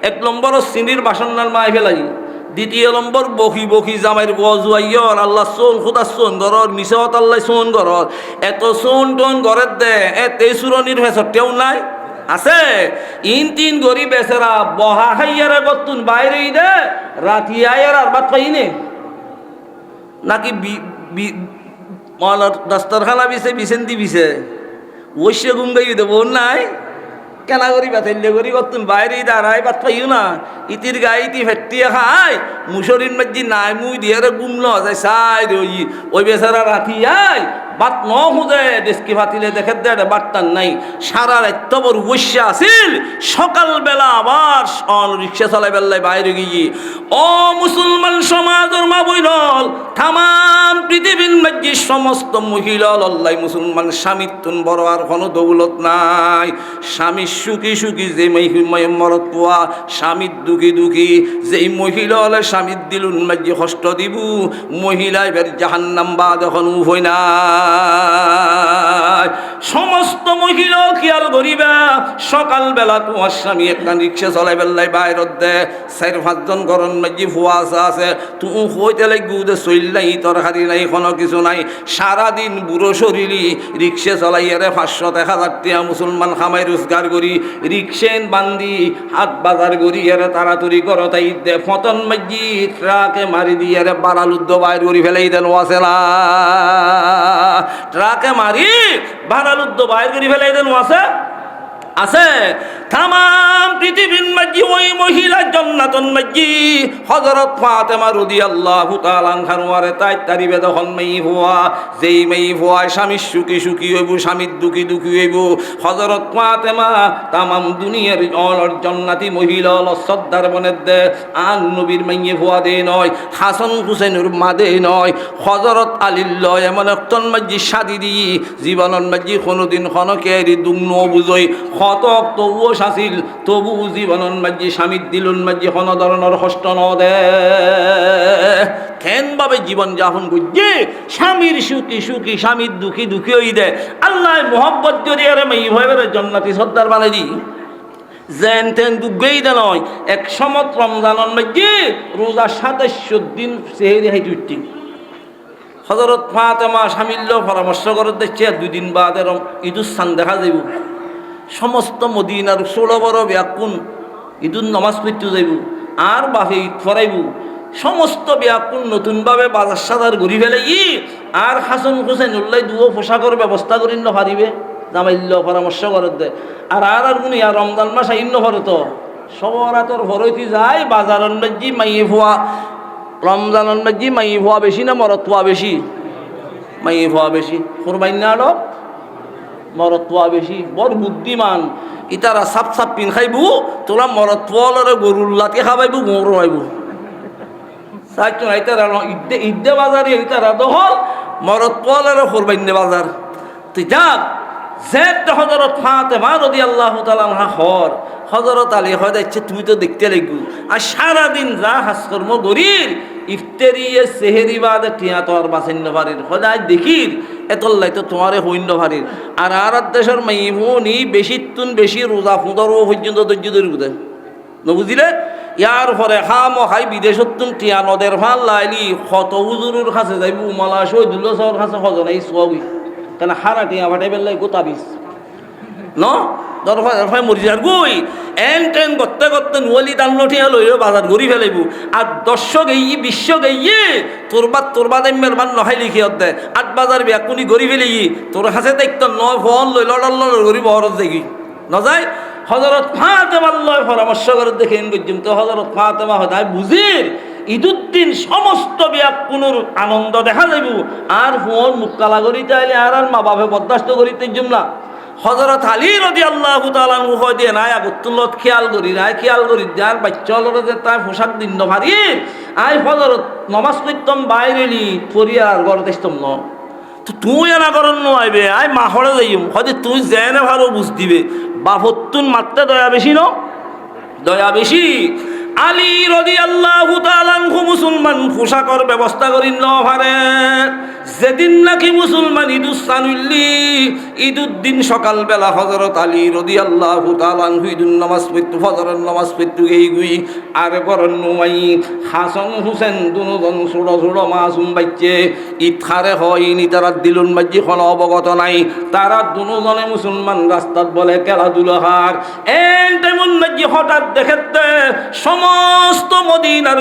Speaker 1: এক নম্বর চিনির বাসন্নার মাই ফেলাই দ্বিতীয় নম্বর বকি জামাইর বজুয়াইয়র আল্লাহ সোন খুদা সোন গরর মিশাওয়াত আল্লাহ সোন গরর এত সোন টোন গরের দে এত সুরনির ফেসরটেও নাই আছে ইন তিন গরিব বেচারা বহা হাইয়ারা গতুন বাইরে দে রাতি আয়ার আর বাত পাইনে নাকি দস্তরখানা বিছেন্তি বিছে ওইসে গুম গাই দেবো নাই কেনা করি বাতাইলে করি কতুন বাইরে দাঁড়াই বাত পাইও না ইতির গায়ে ইতি ফেটিয়ে খায় মুসরিন মাঝি নাই মুই দিয়ে গুমল যায় সাই ওই বেচারা রাতি আয় বাত ন খুঁজে ডেস্কি ফাতিলে দেখে দে বাটটার নাই সারা রাত বড় বসে আসিল সকালবেলা আবার রিক্সা চলাই বেলায় বাইরে গিয়ে ও মুসলমান সমাজের মা বইল তাম পৃথিবীর মাঝে সমস্ত মহিলা লল্লাই মুসলমান স্বামীর তুন বড় আর কোনো দৌলত নাই স্বামী সুখী যে মরত পোয়া স্বামীর দুঃখী যেই মহিলা হলে স্বামীর দিলুন মাঝে কষ্ট দিব মহিলায় বের জাহান্নাম বাদ এখন উভয় না সমস্ত মহিলা খেয়াল করিবা সকালবেলা তোমার স্বামী একটা রিক্সা চলাই বেলায় বাইরত দে 4-5 জন গরম মাঝি ফুয়া আছে তুমি হইতে লাগবো যে চললাই তরকারি নাই কোনো কিছু নাই সারাদিন বুড়ো শরীরই রিক্সা চলাই আরে 500-1000 টাকা মুসলমান খামাই রোজগার করি রিক্সেন বান্দি হাত বাজার করি আরে তাড়াতাড়ি করো তাই দে ফতন মাঝি ট্রাকে মারি দিয়ে আরে বারালুদ্দ বাইর করি ফেলাই দেন আছে না ট্রাকে মারি বারালুদ্দ বাইর করি ফেলাই দেন আছে তাম পৃথিবীর মাঝি ওই মহিলা জান্নাতুন মাঝি হযরত ফাতেমা রাদিয়াল্লাহু তাআলা আনহারে তাই তারিবে দখন মেই হওয়া যেই মেই হওয়া স্বামী সুখী হইব স্বামীর দুঃখী হইব হযরত ফাতেমা তাম দুনিয়ার জান্নাতি মহিলা শ্রদ্ধার বনের দে আন নবীর মাইয়ে হওয়া দে নয় হাসান হুসেনের মা দে নয় হযরত আলীর লয় এমন একজন মাঝি শাদি দি জীবনের মাঝি কোনোদিন খনকেরি দুঃখ ন বুঝই কতক তবুও শাসিল তবু জীবনের মাঝে স্বামীর দিলুন মাঝে কোনো ধরনের কষ্ট ন দে কেন ভাবে জীবন যাপন করছে স্বামীর সুখী স্বামীর দুঃখী হই দে আল্লাহ মোহব্বত জড়িয়ে মেয়ে ভাইবের জান্নাতি সর্দার বানাই দি যেন তেন দুঃখই দে নয় এক সমত রমজানের মাঝে রোজা 27 দিন সেহেরি হাইতে উঠছি হযরত ফাতেমা স্বামীর পরামর্শ করে দেখছে 2 দিন বাদে ঈদুস সান দেখা যাইব সমস্ত মদিনার 16 বড় ব্যাকুণ ঈদুন নামাজ পড়তে যাইব আর বাপে ঈদ ফরাইব সমস্ত ব্যাকুণ নতুনভাবে বাজার সাজার ঘুরি ফেলে আর হাসান হোসেন উল্লাই দুও পোশাকের ব্যবস্থা করি না পারিবে জামাইল্য পরামর্শ করে দে আর গুনি আর রমজান মাস আইন ভরে তো সবার তোর ভরইতে যায় বাজারের মাঝি মাইয়ে ভুয়া রমজানের মাঝি মাইয়ে ভুয়া বেশি না মরত পোয়া বেশি মাইয়ে ভুয়া বেশি কোরবাইন না আলো মরত পোয়া বেশি বড় বুদ্ধিমান ইতারা সাপ পিন খাইবু তোরা মরত পোয়ালরে গরুর লাতি খাবাইবু গরু আইবু চাইছো না ইতারা ঈদে বাজারে ইতারা দহল মরত পোয়ালরে কোরবাইন বাজার তুই যাক যেটা হযরত ফাতেমা রাদিয়াল্লাহু তাআলা আনহা হর হযরত আলী হয় যাচ্ছে তুমি তো দেখতে লাগু আর সারাদিন যা হাসকর্ম গরির ইফতারিয়ে সেহেরি বাদে টিয়া তো আর বাসেন্য পারির সদায় দেখির এতল্লাই তো তোমারে হইন্য পারির আর আর দেশের মাইমুনি বেশি তুন বেশি রোজা ফুঁদরও পর্যন্ত ধৈর্য ধরে বুঝেন বুঝিলে ইয়ার পরে খাম খাই বিদেশতুন টিয়া নদের ভাল লাইলি কত হুজুরের কাছে যাইব মালা শহীদুল্লাহ সাহেবের কাছে হজনাই সোয়াবি কেন হারা টিয়া ফাটাই বেলাই গোতাবিস ন দরফাই মরিজার গুই এন টেন করতে করতে নুয়ালি দান্নো টিয়া লই বাজার ঘুরি ফেলাইব আর দর্শক এই বিশ্ব গেইয়ে তোরবা দাম্যের মান নহাই লিখি দে 8 বাজার ব্যাকুনি ঘুরি ফেলি তোর কাছে দেখতো নয় ফোন লই লড় ঘুরি বহরত দেখি নজায় হযরত ফাতেমার লয় পরামর্শ করে দেখেন পর্যন্ত হযরত ফাতেমা হয় বুঝির ঈদুদ্দিন সমস্ত ব্যাকুনুর আনন্দ দেখা যাইব আর ফোন মুক্কালা করিতে আইলে আর মা বাপে বরদাস্ত করিতে না হযরত আলী রাদিয়াল্লাহু তাআলা আনহু হয় দিয়ে নাই আবতুল্লাহ খেয়াল করি যার বাচ্চালরে যে তাই পোশাক দিন ভারি আই হযরত নমাজ পড়তাম বাইরেলি পরিয়ার ঘর দেখতাম ন তো তুই এনা করন নইবে আই মাহরে যাইম হয়তো তুই জেনে ভালো বুঝ দিবে বাপতুন মাত্রা দয়া বেশি ন দয়া বেশি আলী রাদিয়াল্লাহু তাআলা আনহু মুসলমান পোশাকর ব্যবস্থা করিন ন পারে যেদিন নাকি মুসলমান ঈদুসানুল্লি ঈদুদ্দিন সকালবেলা হযরত আলী রাদিয়াল্লাহু তাআলা আনহু ঈদুন নামাজ পড়তে ফজরের নামাজ পড়তে গই আর করন নুমাই হাসান হুসেন দুজন ছোট মাসুম বাচ্চা ইতখারে হয়নি তারা দিলুন বাজি কোন অবগত নাই তারা দুজনে মুসলমান রাস্তাত বলে খেলাধুলা হার এন তেমন বাজি হঠাৎ দেখতে সমস্ত মদিনার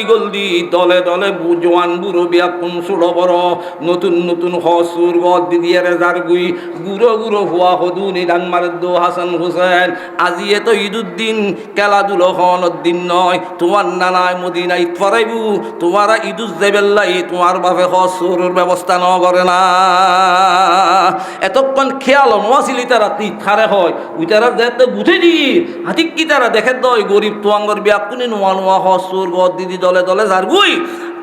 Speaker 1: গলদি দলে দলে জওয়ান বুড়ো বিয়াকুন ছোট বড় নতুন হসুর গদ দিদিয়ে রেজার গুই গুড়ো হুয়া হদুনি ডানমারের দো হাসান হুসেন আজিয়ে তো ঈদুদ্দিন খেলাধুলো হনের দিন নয় তোমার নানায় মদিনায় ফরাইবু তোমারা ঈদুজ দেবেল্লাই তোমার বাপে হসুরের ব্যবস্থা ন করে না এতক্ষণ খেয়াল নোয়াছিলি তারা খারে হয় ওই তারা দেখতে বুঝে দি হাতিক কি তারা দেখে দয় গরিব তোয়াঙ্গর বিয়াকুনি নোয়া হসুর গদ দিদি দলে দলে যার গুই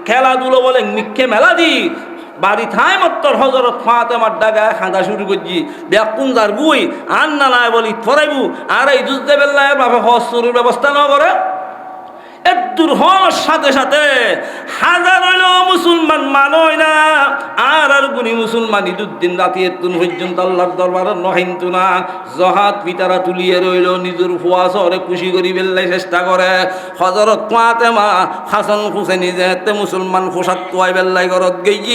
Speaker 1: খেলাধুলো বলে মিক্ষে মেলা দি বাড়ি থাই মত্তর হযরত ফাতেমার ডাগা খাঁদা শুরু করছি ব্যাকুন যার গুই আর না নাই বলি ফরাইবু আর এই দুধ দেবেল্লায় বাপে হসুরের ব্যবস্থা ন করে এদুর হওয়ার সাথে সাথে হাজার হইল মুসলমান মানয় না আর গুণী মুসলমান ঈদুদ্দিন রাতি এতুন পর্যন্ত আল্লাহর দরবার নহিন্তু না জহাত পিতারা তুলিয়ে রইল নিজের ফুয়া শহরে খুশি করি বেল্লাই চেষ্টা করে হযরত ফাতেমা হাসান হুসেনি যেতে মুসলমান পোশাক তোয়াই বেল্লাই ঘরত গেই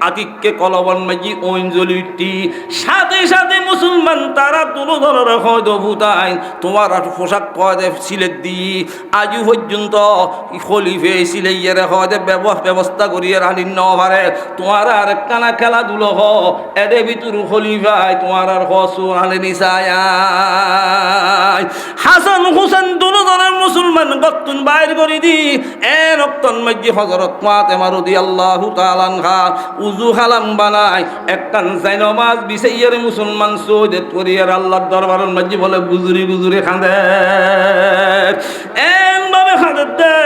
Speaker 1: আকিককে কলবন মাজি অঞ্জলি উঠি সাথে সাথে মুসলমান তারা দুনো ধরনের হয় ভূতাই তোমার পোশাক কয় সিলেট দি আজু পর্যন্ত খলিফে সিলাইয়ের হদে ব্যবস্থা করিয়ে রানির ন পারে তোমার আর কানা খেলাধুলো হ এদের ভিতর খলিফায় তোমার আর হসু আলে নিসায় হাসান হুসেন দুজনের মুসলমান গত্তুন বাইর করে দি এ রক্তন মধ্যে হযরত ফাতেমা রাদিয়াল্লাহু তাআলা আনহা উযু হালাম বানায় একখান জায়নামাজ বিছাইয়ের মুসলমান সৌদে করিয়ার আল্লাহর দরবারের মধ্যে বলে গুজুরি খাঁদে এমভাবে খাঁদে দে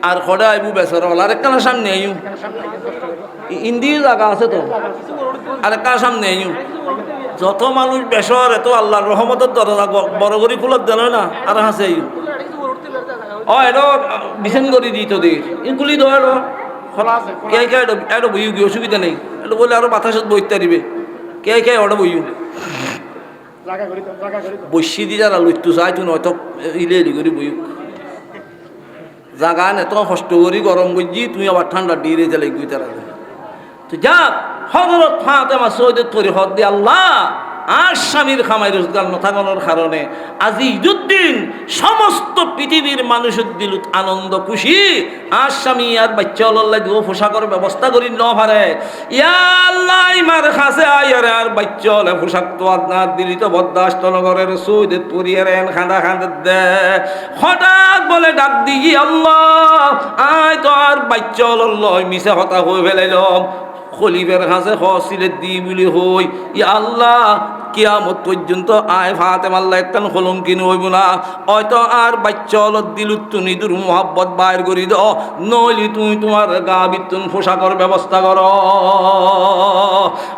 Speaker 1: আর খড়া আইবু বেসর আরেকখানা সামনে আইউ ইন্দির জায়গা আছে তো আরেকখানা সামনে আইউ যত মানুষ বেসর এত আল্লাহর রহমতের দরজা বড় করে ফুলত দেন না আর হাসে আইউ এটা বিছেন করে দিই তোদের এগুলি তো কে এটা বইউ কি অসুবিধা নেই এটা বলে আরো বাতাসত বইতে দিবে কে ওটা বইউ বসি দি যারা লইতো চাই তুই নয়তো ইলে করি বইউ জাগা এত কষ্ট করি গরম করছি তুই আবার ঠান্ডা ডিরে জ্বালাই গুই তারা তো যাক হযরত ফাতেমা সৈয়দের তরি হদ দিয়ে আল্লাহ আর স্বামীর খামাই রোজগার নথাগনের কারণে আজি ঈদুদ্দিন সমস্ত পৃথিবীর মানুষের দিলত আনন্দ খুশি আর স্বামী আর বাচ্চা আল্লাহ দিব পোশাকের ব্যবস্থা করি ন পারে ইয়া আল্লাহ ইমার কাছে আয়ারে আর বাচ্চা হলে পোশাক তো আপনার দিলি তো বরদাস্ত নগরের সৈয়দের তরিয়ার এন খাঁদা দে হঠাৎ বলে ডাক দিই আল্লাহ আয় তো আর বাচ্চা লয় মিশে হতা হয়ে ফেলাইলাম খলিফের কাছে হসিলে দি বলি হই ইয়া আল্লাহ কিয়ামত পর্যন্ত আয় ফাতেমার একখান কলঙ্কিন হইব না হয়তো আর বাচ্চা হলত দিলুত তুমি দূর মোহাব্বত বাইর করি দাও নইলি তুমি তোমার গা বিতুন পোশাকর ব্যবস্থা করো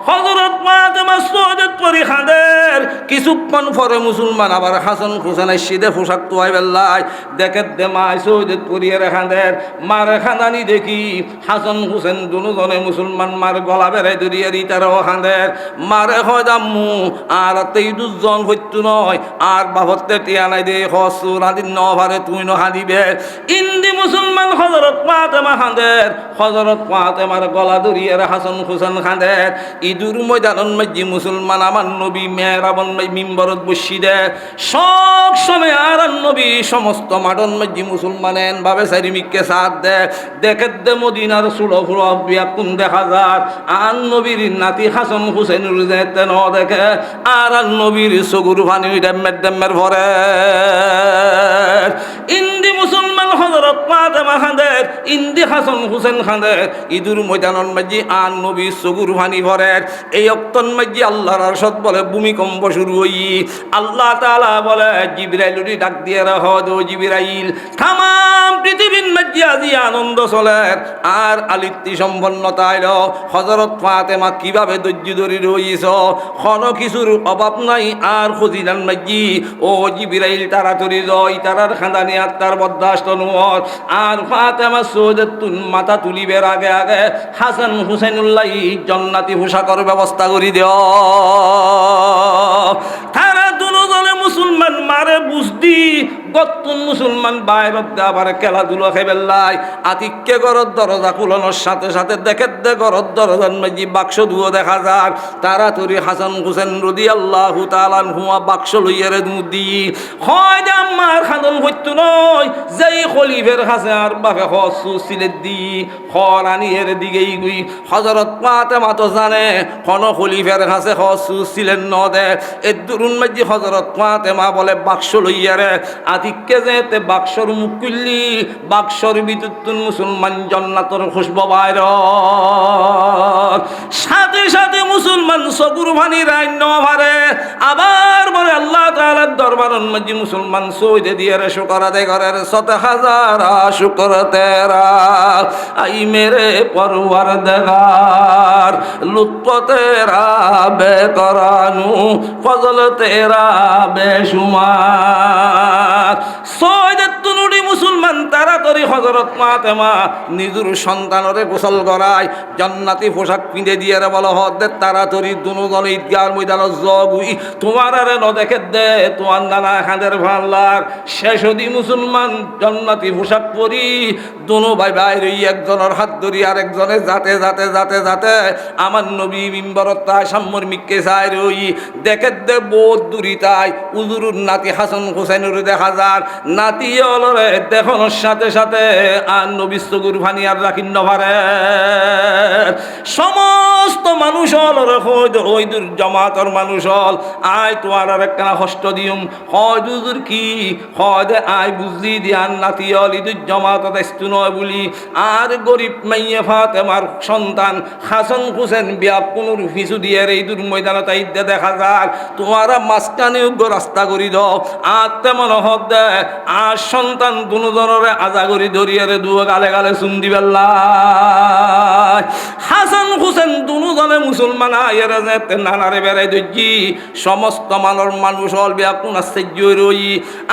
Speaker 1: হযরত ফাতেমা সওয়াদত পরি খাদের কিছুক্ষণ পরে মুসলমান আবার হাসান হোসেনের সিধে পোশাক তোয়াই বেল্লাই দেখে দে মা সওয়াদত পরি খাদের মার খাদানি দেখি হাসান হোসেন দুজনে মুসলমান মার গলা বেড়ে দরিয়ে তারাও খাদের মারে হয় দাম্মু আর তেই দুজন হইতু নয় আর বাবতে টিয়া নাই দে হসুর আদিন নভারে তুই ন হাদিবে ইন্দি মুসলমান হযরত ফাতেমা খাদের হযরত ফাতেমার গলা দরিয়ে হাসান হোসেন খাদের ইদুর ময়দানন মাঝি মুসলমান আমার নবী মেহরাবন মিম্বরত বসি দে সব সময় আর নবী সমস্ত মাডন মাঝি মুসলমানেন ভাবে সারিমিককে সাথ দে দেখে দে মদিনার সুড়ো ফুড়ো বিয়াকুন দেখা যার আর নবীর নাতি হাসান হুসেনুর যেতে ন দেখে আর নবীর সগুর ভানি ডেম্মের ভরে ইন্দি মুসলমান হযরত ফাতেমা খাদের ইন্দি হাসান হুসেন খাদের ইদুর ময়দানন মাঝি আর নবী সগুর ভানি ভরে এই অক্তন মাঝি আল্লাহর আরশত বলে ভূমিকম্প শুরু হই আল্লাহ তাআলা বলে জিবরাইলুরি ডাক দিয়ে রাহ দো জিবরাইল তামাম পৃথিবীর মাঝি আজি আনন্দ চলে আর আলিত্তি সম্পন্নতায় হযরত ফাতেমা কিভাবে ধৈর্য ধরে রইছ কোন কিছুর অভাব নাই আর খুঁজিলান মাঝি ও জিবরাইল তাড়াতাড়ি যাই তারার খাদানি আত্মার বরদাস্ত নয় আর ফাতেমা সওয়াদতুন মাথা তুলিবের আগে আগে হাসান হুসেনুল্লাহ জান্নাতি পোশাকের ব্যবস্থা করে দিও তারা দুজনে মুসলমান মারে বুঝদি গতুন মুসলমান বাইরত আবার খেলাধুলা খেবেল্লাই আতিক্যে ঘরত দরজা খুলানোর সাথে সাথে দেখে দে ঘরত দরজার মাঝি বাক্স দুও দেখা যার তাড়াতাড়ি হাসান হুসেন রাদিয়াল্লাহু তাআলা আনহুয়া বাক্স লইয়ারে দুদি হয় যে আমার খাদন হইতো নয় যেই খলিফের কাছে আর বাপে হসু সিলেট দি খরানিয়ের দিকেই গুই হযরত ফাতেমা তো জানে কোন খলিফের কাছে হসু ছিলেন ন দে এ দুরুন মাঝি হযরত ফাতেমা বলে বাক্স লইয়ারে আতিক্যে যেতে বাক্সর মুখ খুললি বাক্সর ভিতর মুসলমান জান্নাতের খুশবু বাইর সাথে সাথে মুসলমান সগুর ভানি রাইন্য ভারে আবার বলে আল্লাহ তাআলার দরবারন মাঝি মুসলমান সইদে দিয়ে রে শুকর আদায় করে 70,000 শুকর তেরা আই মেরে পরওয়ারদিগার লুৎফ তেরা বেকরানু ফজল তেরা বেশুমার সৈয়দতুনুরি মুসলমান তাড়াতাড়ি হযরত ফাতেমা নিজের সন্তানরে গোসল করায় জান্নাতি পোশাক পিঁধে দিয়ে বলো হদে তাড়াতাড়ি দুজন ঈদগার ময়দানত জগুই তোমার আরে ন দেখে দে তোমার নানা খাদের ভাল্লার শেষ হদি মুসলমান জান্নাতি পোশাক পরি দুনো ভাই বাইরে একজনের হাত ধরি আর একজনে যাতে যাতে যাতে যাতে আমার নবী মিম্বরত তাই সাম্মর মিককে চাই রই দেখে দে বহুত দূরি তাই উজুরুর নাতি হাসান হুসেনুর দেখা যার নাতি অলরে দেখানোর সাথে সাথে আর নবী সগুর ভানি আর রাখিন নভারে সমস্ত মানুষ অলরে ওই দূর জমাতর মানুষ হল আয় তো আর একটা হস্ত দিম হয় দুজুর কি হয় দে আয় বুঝি দিয়ান নাতি অল ইদুর জমাত দেস্তু নয় বলি আর গরিব মাইয়ে ফাতেমার সন্তান হাসান হুসেন বিয়া পুনুর ফিসু দিয়ে এই দূর ময়দানে তাই দেখা যাক তোমারা মাঝখানে রাস্তা করি দাও আর তেমন হক দে আর সন্তান দুজনের আজা করি ধরিয়ে দু গালে গালে চুন্দি বেল্লা হাসান হুসেন দুজনে মুসলমান আয়ের যেতে নানারে বেড়াই দর্জি সমস্ত মানর মানুষ হল বিয়া কোন আশ্চর্য রই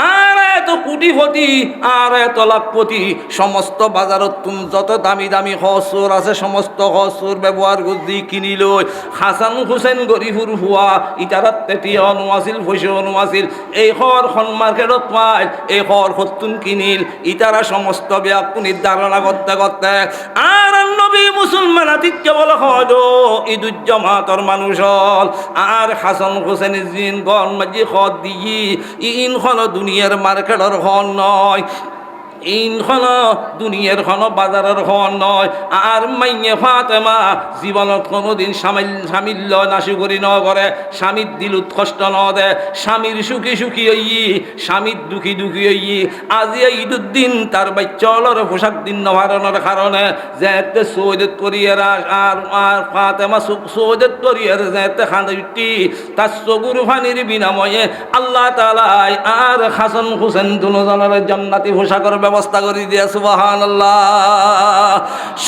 Speaker 1: আর এত কোটিপতি আর এত লাখপতি সমস্ত বাজারত তুম যত দামি দামি হসুর আছে সমস্ত হসুর ব্যবহার করছি কিনি লই হাসান হুসেন গরিবুর হুয়া ইটারাত তেটি অনুয়াছিল পয়সা অনুয়াছিল এই হর খন মার্কেটত পায় এই হর হতুন কিনিল ইটারা সমস্ত ব্যাকুনির ধারণা করতে করতে আর নবী মুসলমান আতিক্য বলে হদ ঈদুল জামাতর মানুষ হল আর হাসান হুসেন জিন গন মাঝি হদ দিই ইন হল দুনিয়ার মার্কেটর হল নয় ইনখন দুনিয়ার খন বাজারের খন নয়। আর মাইয়ে ফাতেমা জীবনত কোনোদিন স্বামীর নাশু করি ন করে, স্বামীর দিলুত কষ্ট ন দে, স্বামীর সুখী সুখী হই, স্বামীর দুঃখী দুঃখী হই। আজি ঈদুদ্দিন তার বাচ্চলর পোশাক দিন নভারণের কারণে যেতে সৌদত করিয়ার আর আর ফাতেমা সৌদত করিয়ার যেতে খাঁদি তার চকুর ফানির বিনাময়ে আল্লাহ তাআলা আর হাসান হুসেন দুজনের জান্নাতি পোশাকের ব্যবস্থা করে দিয়া সুবহানাল্লাহ।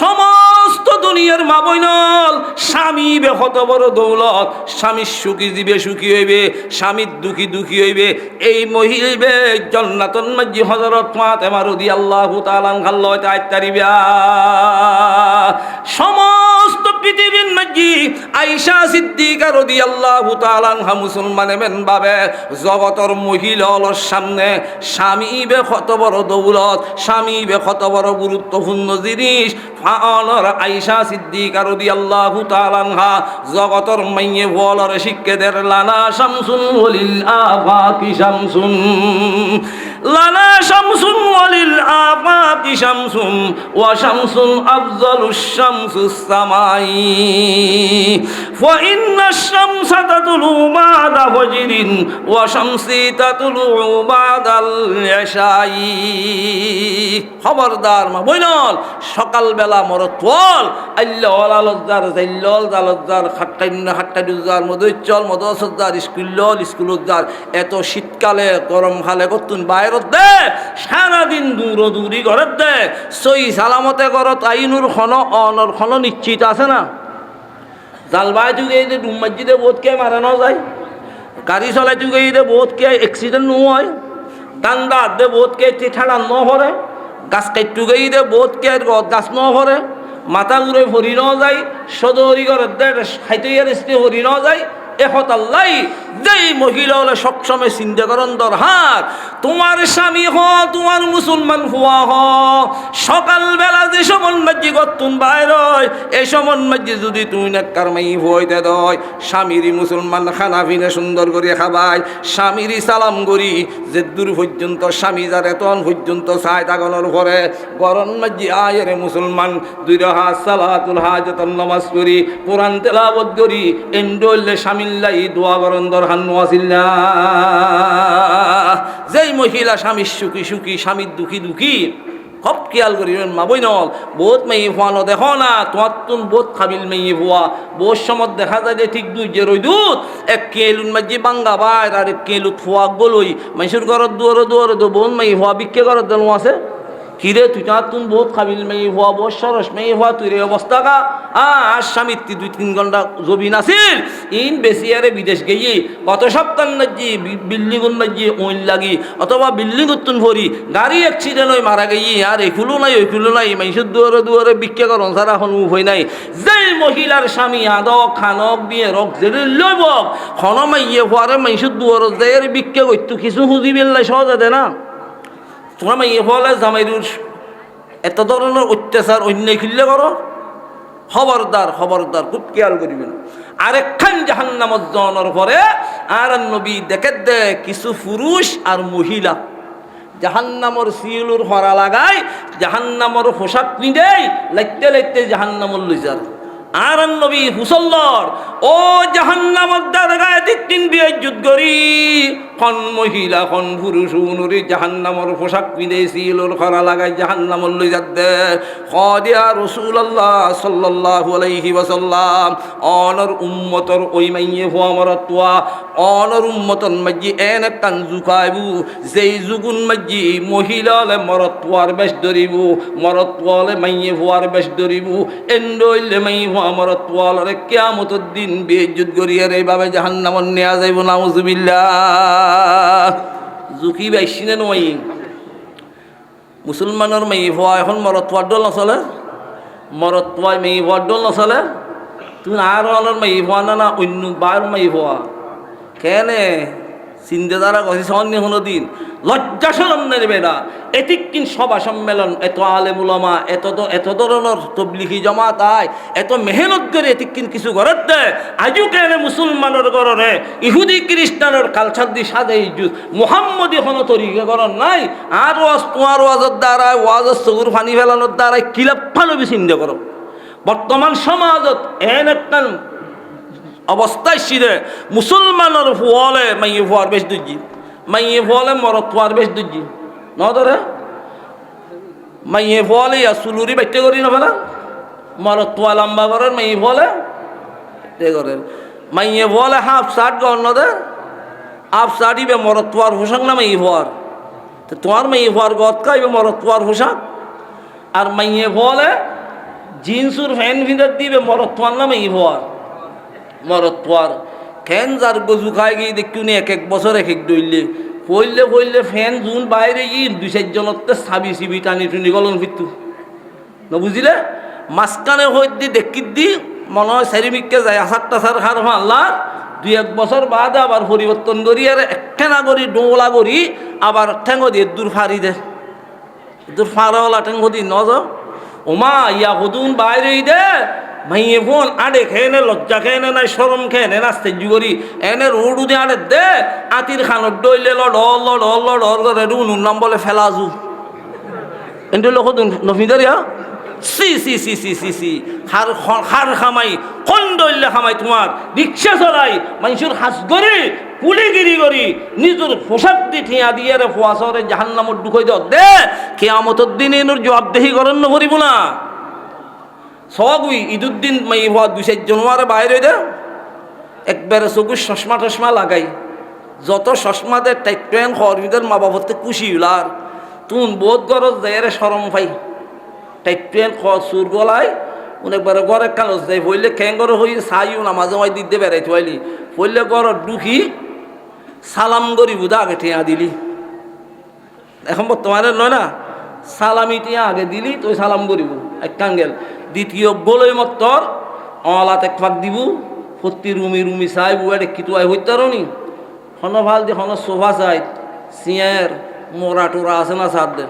Speaker 1: সমস্ত দুনিয়ার মা বইনল স্বামী বে কত বড় দৌলত, স্বামীর সুখী জীবে সুখী হইবে, স্বামীর দুঃখী দুঃখী হইবে। এই মহিলবে জান্নাতুল মাজি হযরত ফাতেমা রাদিয়াল্লাহু তাআলা আনহা লয়তে আইতারিবা। সমস্ত পৃথিবীর মাঝি আয়েশা সিদ্দিকা রাদিয়াল্লাহু তাআলা আনহা মুসলমান এমন ভাবে জগতের মহিলার সামনে স্বামী বে কত বড় দৌলত, স্বামী বে কত বড় গুরুত্বপূর্ণ জিনিস। ফাআলার আয়েশা সিদ্দিকা রাদিয়াল্লাহু তাআলা আনহা জগতের মাইয়ে বলার শিক্ষাদের লানা শামসুন ওয়ালিল আফাকি শামসুন, লানা শামসুন ওয়ালিল আফাকি শামসুন ওয়া শামসুন আফজালুশ শামসুস সামাই ওয়া ইন্নাশ শামসা তাতুলু বা'দা ফজরিন ওয়া শামসি তাতুলু বা'দাল ইশাই। খবরদার মা বইনল সকালবেলা মরতওয়াল আল্লাহ আলালজার জাইল্লল জালজার খাট্টাইন্য খাট্টাইজার মদুচ্চল মদসজার স্কুলল স্কুলজার। এত শীতকালে গরম খালে কতুন বাইরত দে, সারাদিন দূরদূরি ঘরত দে, সই সালামতে ঘরত আইনুর খন অনর খন নিশ্চিত আছে না। জালবাই যুগে এই যে ডুম মসজিদে বোধকে মারানো যায়, গাড়ি চলাই যুগে এই যে বোধকে অ্যাক্সিডেন্ট নহয়, ডান্ডা দে বোধকে ঠাড়া ন ভরে, গাছ কাটু গেই দে বোধকে গাছ ন ভরে, মাথা ঘুরে ভরি ন যায়, সদরি ঘরের দে খাইতে ভরি ন যায়। এহতাল্লাই যেই মহিলা হলে সবসময় চিন্তা করেন দরহার তোমার স্বামী হ, তোমার মুসলমান হুয়া হ, সকালবেলা যে সমন মাঝি গতুন বাইর হয় এই সমন মাঝি যদি তুই না কারমাই হইতে দয়, স্বামীরই মুসলমান খানা পিনে সুন্দর করে খাবাই, স্বামীরই সালাম করি যে দূর পর্যন্ত স্বামী যারে তন পর্যন্ত চায় তাগনের ঘরে গরম মাঝি আয়ের মুসলমান দুই রাকাত সালাতুল হাজাতুন নামাজ করি, কোরআন তেলাওয়াত করি, এন্ডলে স্বামী দোয়া করন দরহান ওয়াসিল্লা। যেই মহিলা স্বামীর সুখী সুখী স্বামীর দুঃখী দুঃখী খুব খেয়াল করিবেন মা বইনল। বহুত মেয়ে ফুয়ানো দেখো না তোমার তুন বহুত খাবিল মেয়ে ফুয়া বহুত সময় দেখা যায় যে ঠিক দুই যে রই দুধ এক কেলুন মাঝি বাঙ্গা বাইর আর এক কেলুত ফুয়া গলই মাইসুর ঘরত দুয়ারে দুয়ারে দো বোন মেয়ে ফুয়া বিক্ষে ঘরত দেন আছে কিরে তুই তার তুন বহুত খাবিল মেয়ে হওয়া বহুত সরস মেয়ে হওয়া তুই রে অবস্থা কা আর স্বামীর 2-3 ঘন্টা জবিন আসিল ইন বেশি আরে বিদেশ গিয়ে কত সপ্তাহ নাজি বিল্ডিং নাজি ওইন লাগি অথবা বিল্ডিং উত্তুন ভরি গাড়ি অ্যাক্সিডেন্ট হয়ে মারা গিয়ে আর এগুলো নাই ওইগুলো নাই মানুষের দুয়ারে দুয়ারে বিক্ষা করন সারা এখন উপায় নাই। যেই মহিলার স্বামী আদক খানক বিয়ে রক যে লইব খন মাইয়ে হওয়ারে মানুষের দুয়ারে যাই বিক্ষা করতো কিছু খুঁজি বেললাই সহজ আছে না। তোমরা মাইয়ে ফলে জামাইরুর এত ধরনের অত্যাচার অন্যায় খিল্লে করো, খবরদার খবরদার খুব খেয়াল করিবেন। আরেকখান জাহান্নামত জনের পরে আর নবী দেখে দে কিছু পুরুষ আর মহিলা জাহান্নামর সিলুর হরা লাগায় জাহান্নামর পোশাক নিদেই লাইতে লাইতে জাহান্নামর লইজার আর নবী হুসল্লর ও জাহান্নামত দারগায় দিন বিয়ে যুদ্ধ করি খন মহিলা খন পুরুষ উনুরি জাহান্নামর পোশাক পিঁধেছিল খরা লাগায় জাহান্নামর লই যাতে খদিয়া রাসূলুল্লাহ সাল্লাল্লাহু আলাইহি ওয়াসাল্লাম অনর উম্মতর ওই মাইয়ে হওয়া মরতওয়া অনর উম্মতন মাজি এন কান জুকাইবু যেই জুগুন মাজি মহিলালে মরতওয়ার বেশ ধরিবু মরতওয়ালে মাইয়ে হওয়ার বেশ ধরিবু এন্ডইলে মাই হওয়া মরতওয়ালরে কিয়ামতের দিন বেইজ্জত করিয়া এইভাবে জাহান্নামে নেওয়া যাইব নাউজুবিল্লাহ। জুকি বাইছিনে নই মুসলমানের মেয়ে হওয়া এখন মরতওয়ার ডল নচলে মরতওয়ায় মেয়ে হওয়ার ডল নচলে তুমি আর অনর মেয়ে হওয়া না না অন্য বার মেয়ে হওয়া কেনে চিন্তা দ্বারা গেছে অন্য কোনো দিন লজ্জা শরম নেবে না। এতিকিন সভা সম্মেলন, এত আলেম উলামা, এত ধরনের তবলিগি জমাত আয়, এত মেহনত করে এতিকিন কিছু ঘরের দেয়। আজও কেন মুসলমানের ঘরে ইহুদি খ্রিস্টানের কালচার দিয়ে সাজাই মোহাম্মদী কোনো তরিকা করার নাই। আর ওয়াজ তোমার ওয়াজের দ্বারায় ওয়াজের চকুর ফানি ফেলানোর দ্বারায় কিলাপ ফালবি চিন্তা করো। বর্তমান সমাজত এন একটা অবস্থায় সিরে মুসলমানের ফুয়ালে মাইয়ে ফুয়ার বেশ দুজি, মাইয়ে ফুয়ালে মরত ফুয়ার বেশ দুজি ন ধরে মাইয়ে ফুয়ালে চুলুরি বাইতে করি না ফেলা মরত ফুয়া লম্বা করেন মাইয়ে ফুয়ালে করেন মাইয়ে ফুয়ালে হাফ শার্ট গর নদে হাফ শার্ট ইবে মরত ফুয়ার পোশাক না মাইয়ে ফুয়ার তো তোমার মাইয়ে ফুয়ার গত খাইবে মরত ফুয়ার পোশাক। আর মাইয়ে ফুয়ালে জিন্সুর ফ্যান ভিতর দিবে মরত ফুয়ার না মাইয়ে ফুয়ার মরত তোয়ার ফ্যান যার গজু খাই গিয়ে দেখুন এক এক বছর এক এক দইলে পইলে ফ্যান জুন বাইরে গিয়ে 2-4 ছাবি চিবি টানি টুনি গলন ফিরতু ন বুঝিলে মাঝখানে হইতে দেখি দি মনে হয় চারিমিককে যায় আচার টাচার খার আল্লাহ 2-1 বছর বাদে আবার পরিবর্তন করি আর একখানা করি ডোলা করি আবার ঠেঙ্গ দিয়ে দূর ফাড়ি দে দূর ফাড়াওয়ালা ঠেঙ্গ দি ন যাও ওমা ইয়া হদুন বাইরে দে মাইয়ে ফোন আড়ে খেয়ে নে লজ্জা খেয়ে নে নাই সরম খেয়ে নে নাচতে জুগরি এনে রোডু দিয়ে আড়ে দে আতির খানত ডইলে লড় করে রুনুর নাম বলে ফেলাজু এন্টু লোক নফিদারিয়া সি সি সি সি সি সি হার খামাই কোন ডইলে খামাই তোমার রিক্সা চলাই মানুষের হাস করি পুলিগিরি করি নিজের পোশাক দি ঠিয়া দিয়ে রে ফোয়াশরে জাহান্নামত ঢুকাই দাও দে কিয়ামতের দিন এনুর জবাবদেহি করেন না করিব না সগুই ঈদুদ্দিন মাই হওয়া 2-4 জানুয়ারি বাইরে দে একবারে চকুর চশমা টশমা লাগাই যত চশমাদের টাইটেন হরবিদের মা বাবতে খুশি হলার তুন বোধ গরজ দেয় সরম পাই টাইটেন সুর গলায় অনেকবার ঘরে কাগজ দেয় বললে খেঙ্গর হয়ে চাইও না মাঝে মাঝে দিতে বেড়াইতে পাইলি বললে ঘরত ঢুকি সালাম করি বুধা আগে ঠেয়া দিলি এখন বর্তমানে নয় না সালামি টিয়া আগে দিলি তুই সালাম করিব এক কাঙ্গেল দ্বিতীয় বলই মত্তর অলাত এক ফাঁক দিব প্রতি রুমি চাইব এটা কি তুই হইতে নি হন ভাল যে হন সোফা চাই সিঁয়ের মোরা টোরা আছে না সার দে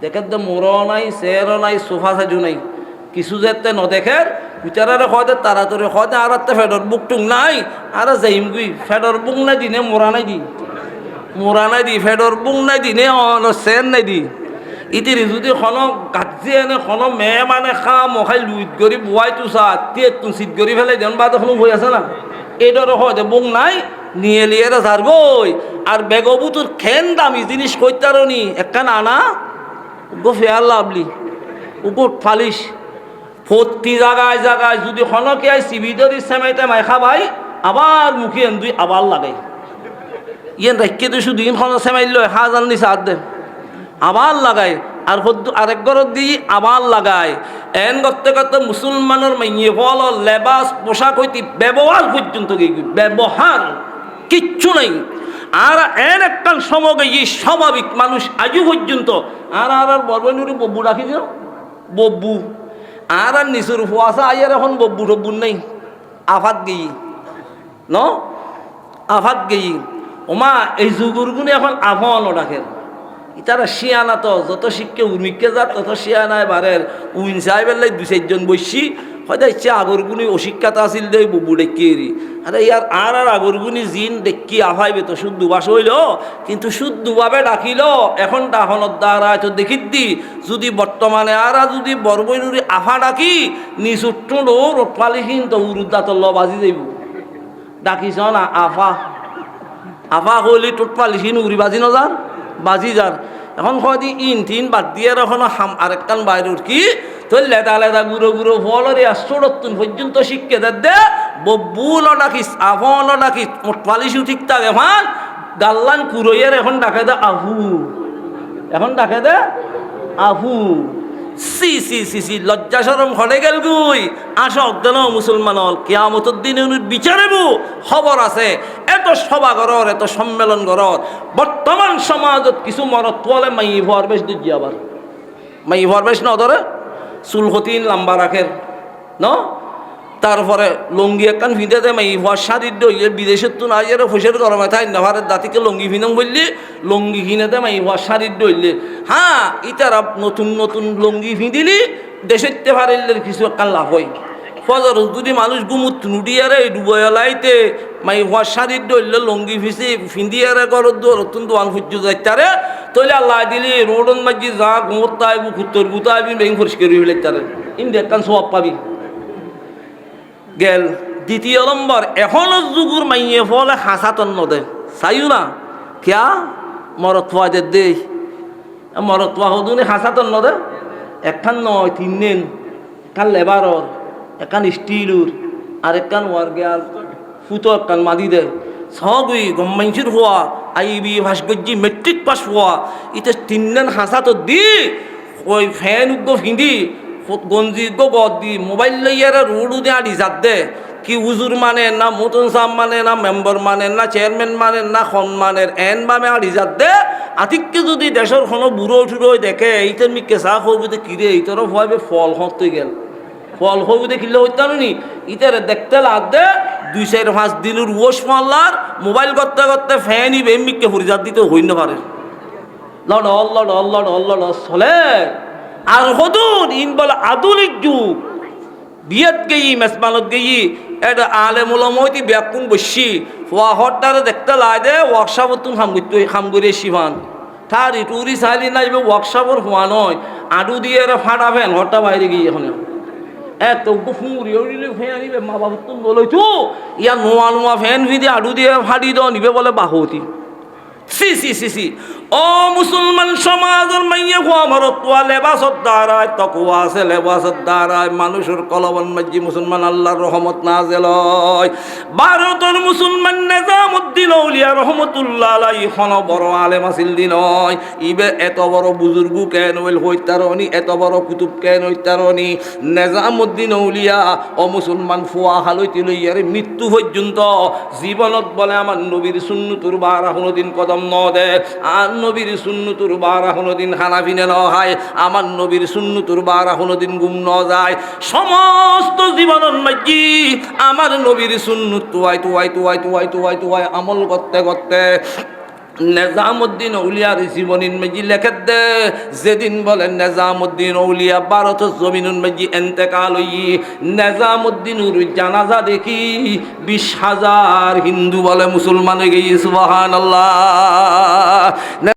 Speaker 1: দেখে দে মোরও নাই চেয়ারও নাই সোফা সাইজও নাই কিছু যেতে নদেখের বিচারারে হয় তাড়াতাড়ি হয় আর একটা ফেডর বুক টুক নাই আর যাইম গুই ফেডর বুক নাই দিনে মোরা নাই দি ফেডর বুক নাই দিনে চেয়ার নাই দি ইতির যদি খন গাজি এনে খন মেয়ে মানে খা মখাই লুইট কৰি বুৱাই তো চা তুন চিট কৰি ফেলাই দেন বা তখন বই আছে না এইদর হয় বুক নাই নিয়ে লিয়ে যার গই আর বেগবুতুর খেন দামি জিনিস কইতারনি একখান আনা গো ফেয়ার লাভলি উপর ফালিশ প্রতি জায়গায় যদি খনকে আই সিবি ধরি সেমাইতে মাইখা ভাই আবার মুখে দুই আবার লাগাই ইয়েন রাখকে তো শুধু ইন খন সেমাইল হাজার নিচে হাত দে আবার লাগায় আর আরেক ঘরত দি আবার লাগায় এন করতে মুসলমানের মাইয়ে ফল লেবাস পোশাক হইতে ব্যবহার পর্যন্ত ব্যবহার কিচ্ছু নাই। আর এন একটা সময় এই স্বাভাবিক মানুষ আজও পর্যন্ত আর বরবনুরি বব্বু রাখি দিল বব্বু আর নিচুর ফুয়াশা আইয়ার এখন বব্বু টব্বুর নেই আফাত গেই ন আফাত গেই ওমা এই যুগুর গুণে এখন আফানো রাখে ইতারা শিয়ানা তো যত শিক্ষে উর্মিকে যা তত শিয়ানায় বারের উইন সাহেবের 2-4 জন বসি হয়তো ইচ্ছে আগরগুনি অশিক্ষাতা আসিল দেয় ববু ডেকি এরি আরে ইয়ার আর আগরগুনি জিন ডেকি আভাইবে তো শুদ্ধ বাস হইল কিন্তু শুদ্ধভাবে ডাকিল এখন ডাহনত দ্বারা তো দেখি দি যদি বর্তমানে আর যদি বরবইনুরি আফা ডাকি নিচুট্টু রোটপালিহীন তো উরুদ্দাতল বাজি যাইব ডাকিছ না আফা হইলে টোটপালিহীন উড়ি বাজি নযান বাজি যার এখন কদি ইন তিন বাদ দিয়ে এখন আরেকটান বাইরের কি তো লেদা গুঁড়ো ফলরে আসরতুন পর্যন্ত শিখকে দে বব্বু ডাকিস আফন ডাকিস পালিশু ঠিক থাকে ভান গাল্লান কুরইয়ের এখন ডাকে দে আহু সি সি সি সি লজ্জা সরম হলে গেল গুই আসক দেন মুসলমান হল কিয়ামতের দিনে বিচারেব খবর আছে এত সভা ঘর এত সম্মেলন ঘর বর্তমান সমাজত কিছু মরত তোলে মাই ভর বেশ দুজি আবার মাই ভর বেশ ন ধরে চুল হতিন লম্বা রাখের ন তারপরে লঙ্গি একখান ভিঁধে দেয় মাই হওয়ার শাড়ির দইলে বিদেশের তো না এর ফুসের গরমে থাই না ভারের দাঁতিকে লঙ্গি ভিনং বললি লঙ্গি কিনে দেয় মাই হওয়ার শাড়ির দইলে হ্যাঁ ইতারা নতুন নতুন লঙ্গি ভিঁদিলি দেশের তে ভারের কিছু একখান লাভ হয় ফজর যদি মানুষ গুমুত নুডিয়ারে ডুবলাইতে মাই হওয়ার শাড়ির দইলে লঙ্গি ভিসি ফিন্দিয়ারে গরত নতুন দোয়ান ফুজু যাইতারে তৈলে আল্লাহ দিলি রোডন মাঝি যা ঘুমত তাইবু খুত্তর গুতা আইবি বেং পরিষ্কার হয়ে ফেলাইতারে ইন্দি একখান সব পাবি গেল দ্বিতীয় নম্বর এখনো যুগুর মাইয়ে ফলে হাসাতন নদে চাইও না কিয়া মরতোয়া দে মরতোয়া হদুনি হাসাতন নদে একখান নয় তিন দিন একখান লেবারর একখান স্টিলুর আর একখান ওয়ার্গার ফুটো একখান মাদি দে সবই গম্মাইছির হওয়া আইবি ভাস্কর্যি মেট্রিক পাস হওয়া ইতে তিন দিন হাসাত দি ওই ফ্যান উগ্গ ফিঁদি গঞ্জি গদ দি মোবাইল লইয়ারে রোডু দিয়ে আড়ি যাত দে কি হুজুর মানে না মতন সাহ মানে না মেম্বার মানে না চেয়ারম্যান মানে না খন মানের এন বামে আড়ি যাত দে আতিককে যদি দেশের কোনো বুড়ো টুড়ো দেখে এইটার মি কেঁচা হবুতে কিরে এইটারও ভাবে ফল হতে গেল ফল হবুতে কিনলে হইতাম নি ইতারে দেখতে লাগ দে 2-4-5 দিনের ওষ মাল্লার মোবাইল করতে করতে ফ্যান ইবে এমনিকে হরিজাত দিতে হই না পারে লড অল্লড অল্লড অল্লড চলে আর হদুন ইন বলে আধুনিক যুগ বিয়েত গেই মেসমানত গেই এটা আলেম ওলামাইতি ব্যাকুন বসি ফোয়া হরটারে দেখতে লাই দে ওয়ার্কশপত তুমি খাম করে শিবান তার ইটুরি চাইলি না যাবে ওয়ার্কশপর হওয়া নয় আডু দিয়ে ফাটা ফেন হরটা বাইরে গিয়ে এখন এত ফুঁড়িয়ে উড়িলে ফেন আনিবে মা বাবু তুমি বলেছো ইয়া নোয়া নোয়া ফ্যান ভিদি আডু দিয়ে ফাটি দেওয়া নিবে বলে বাহতি সি সি সি সি ও মুসলমান সমাজের মাইয়ে মরতোয়া লেবাসত দ্বারায় তকুয়া আছে লেবাসত দ্বারায় মানুষের কলবন মাঝি মুসলমান আল্লাহর রহমত নাজেল হয় ভারতের মুসলমান নিজামুদ্দিন আউলিয়া রহমতুল্লাহ আলাইহি খন বড় আলেম আছিল দিন হয় ইবে এত বড় বুজুর্গ কেন হইল হইতারনি এত বড় কুতুব কেন হইতারনি নিজামুদ্দিন আউলিয়া ও মুসলমান ফুয়া হালইতে লইয়ারে মৃত্যু পর্যন্ত জীবনত বলে আমার নবীর সুন্নতুর বারা কোনদিন কদম ন দে আর নবীর সুন্নতুর বারা কোনদিন খানা পিনে ন হয় আমার নবীর সুন্নতুর বারা কোনদিন গুম ন যায় সমস্ত জীবনের মাঝি আমার নবীর সুন্নত তুয়াই আমল করতে করতে নিজামুদ্দিন আউলিয়ার জীবনীর মাঝি লেখে দে যেদিন বলে নিজামুদ্দিন আউলিয়া ভারতের জমিনের মাঝি এন্তেকাল হই নিজামুদ্দিনের জানাজা দেখি 20,000 হিন্দু বলে মুসলমান হয়ে গিয়ে সুবহানাল্লাহ।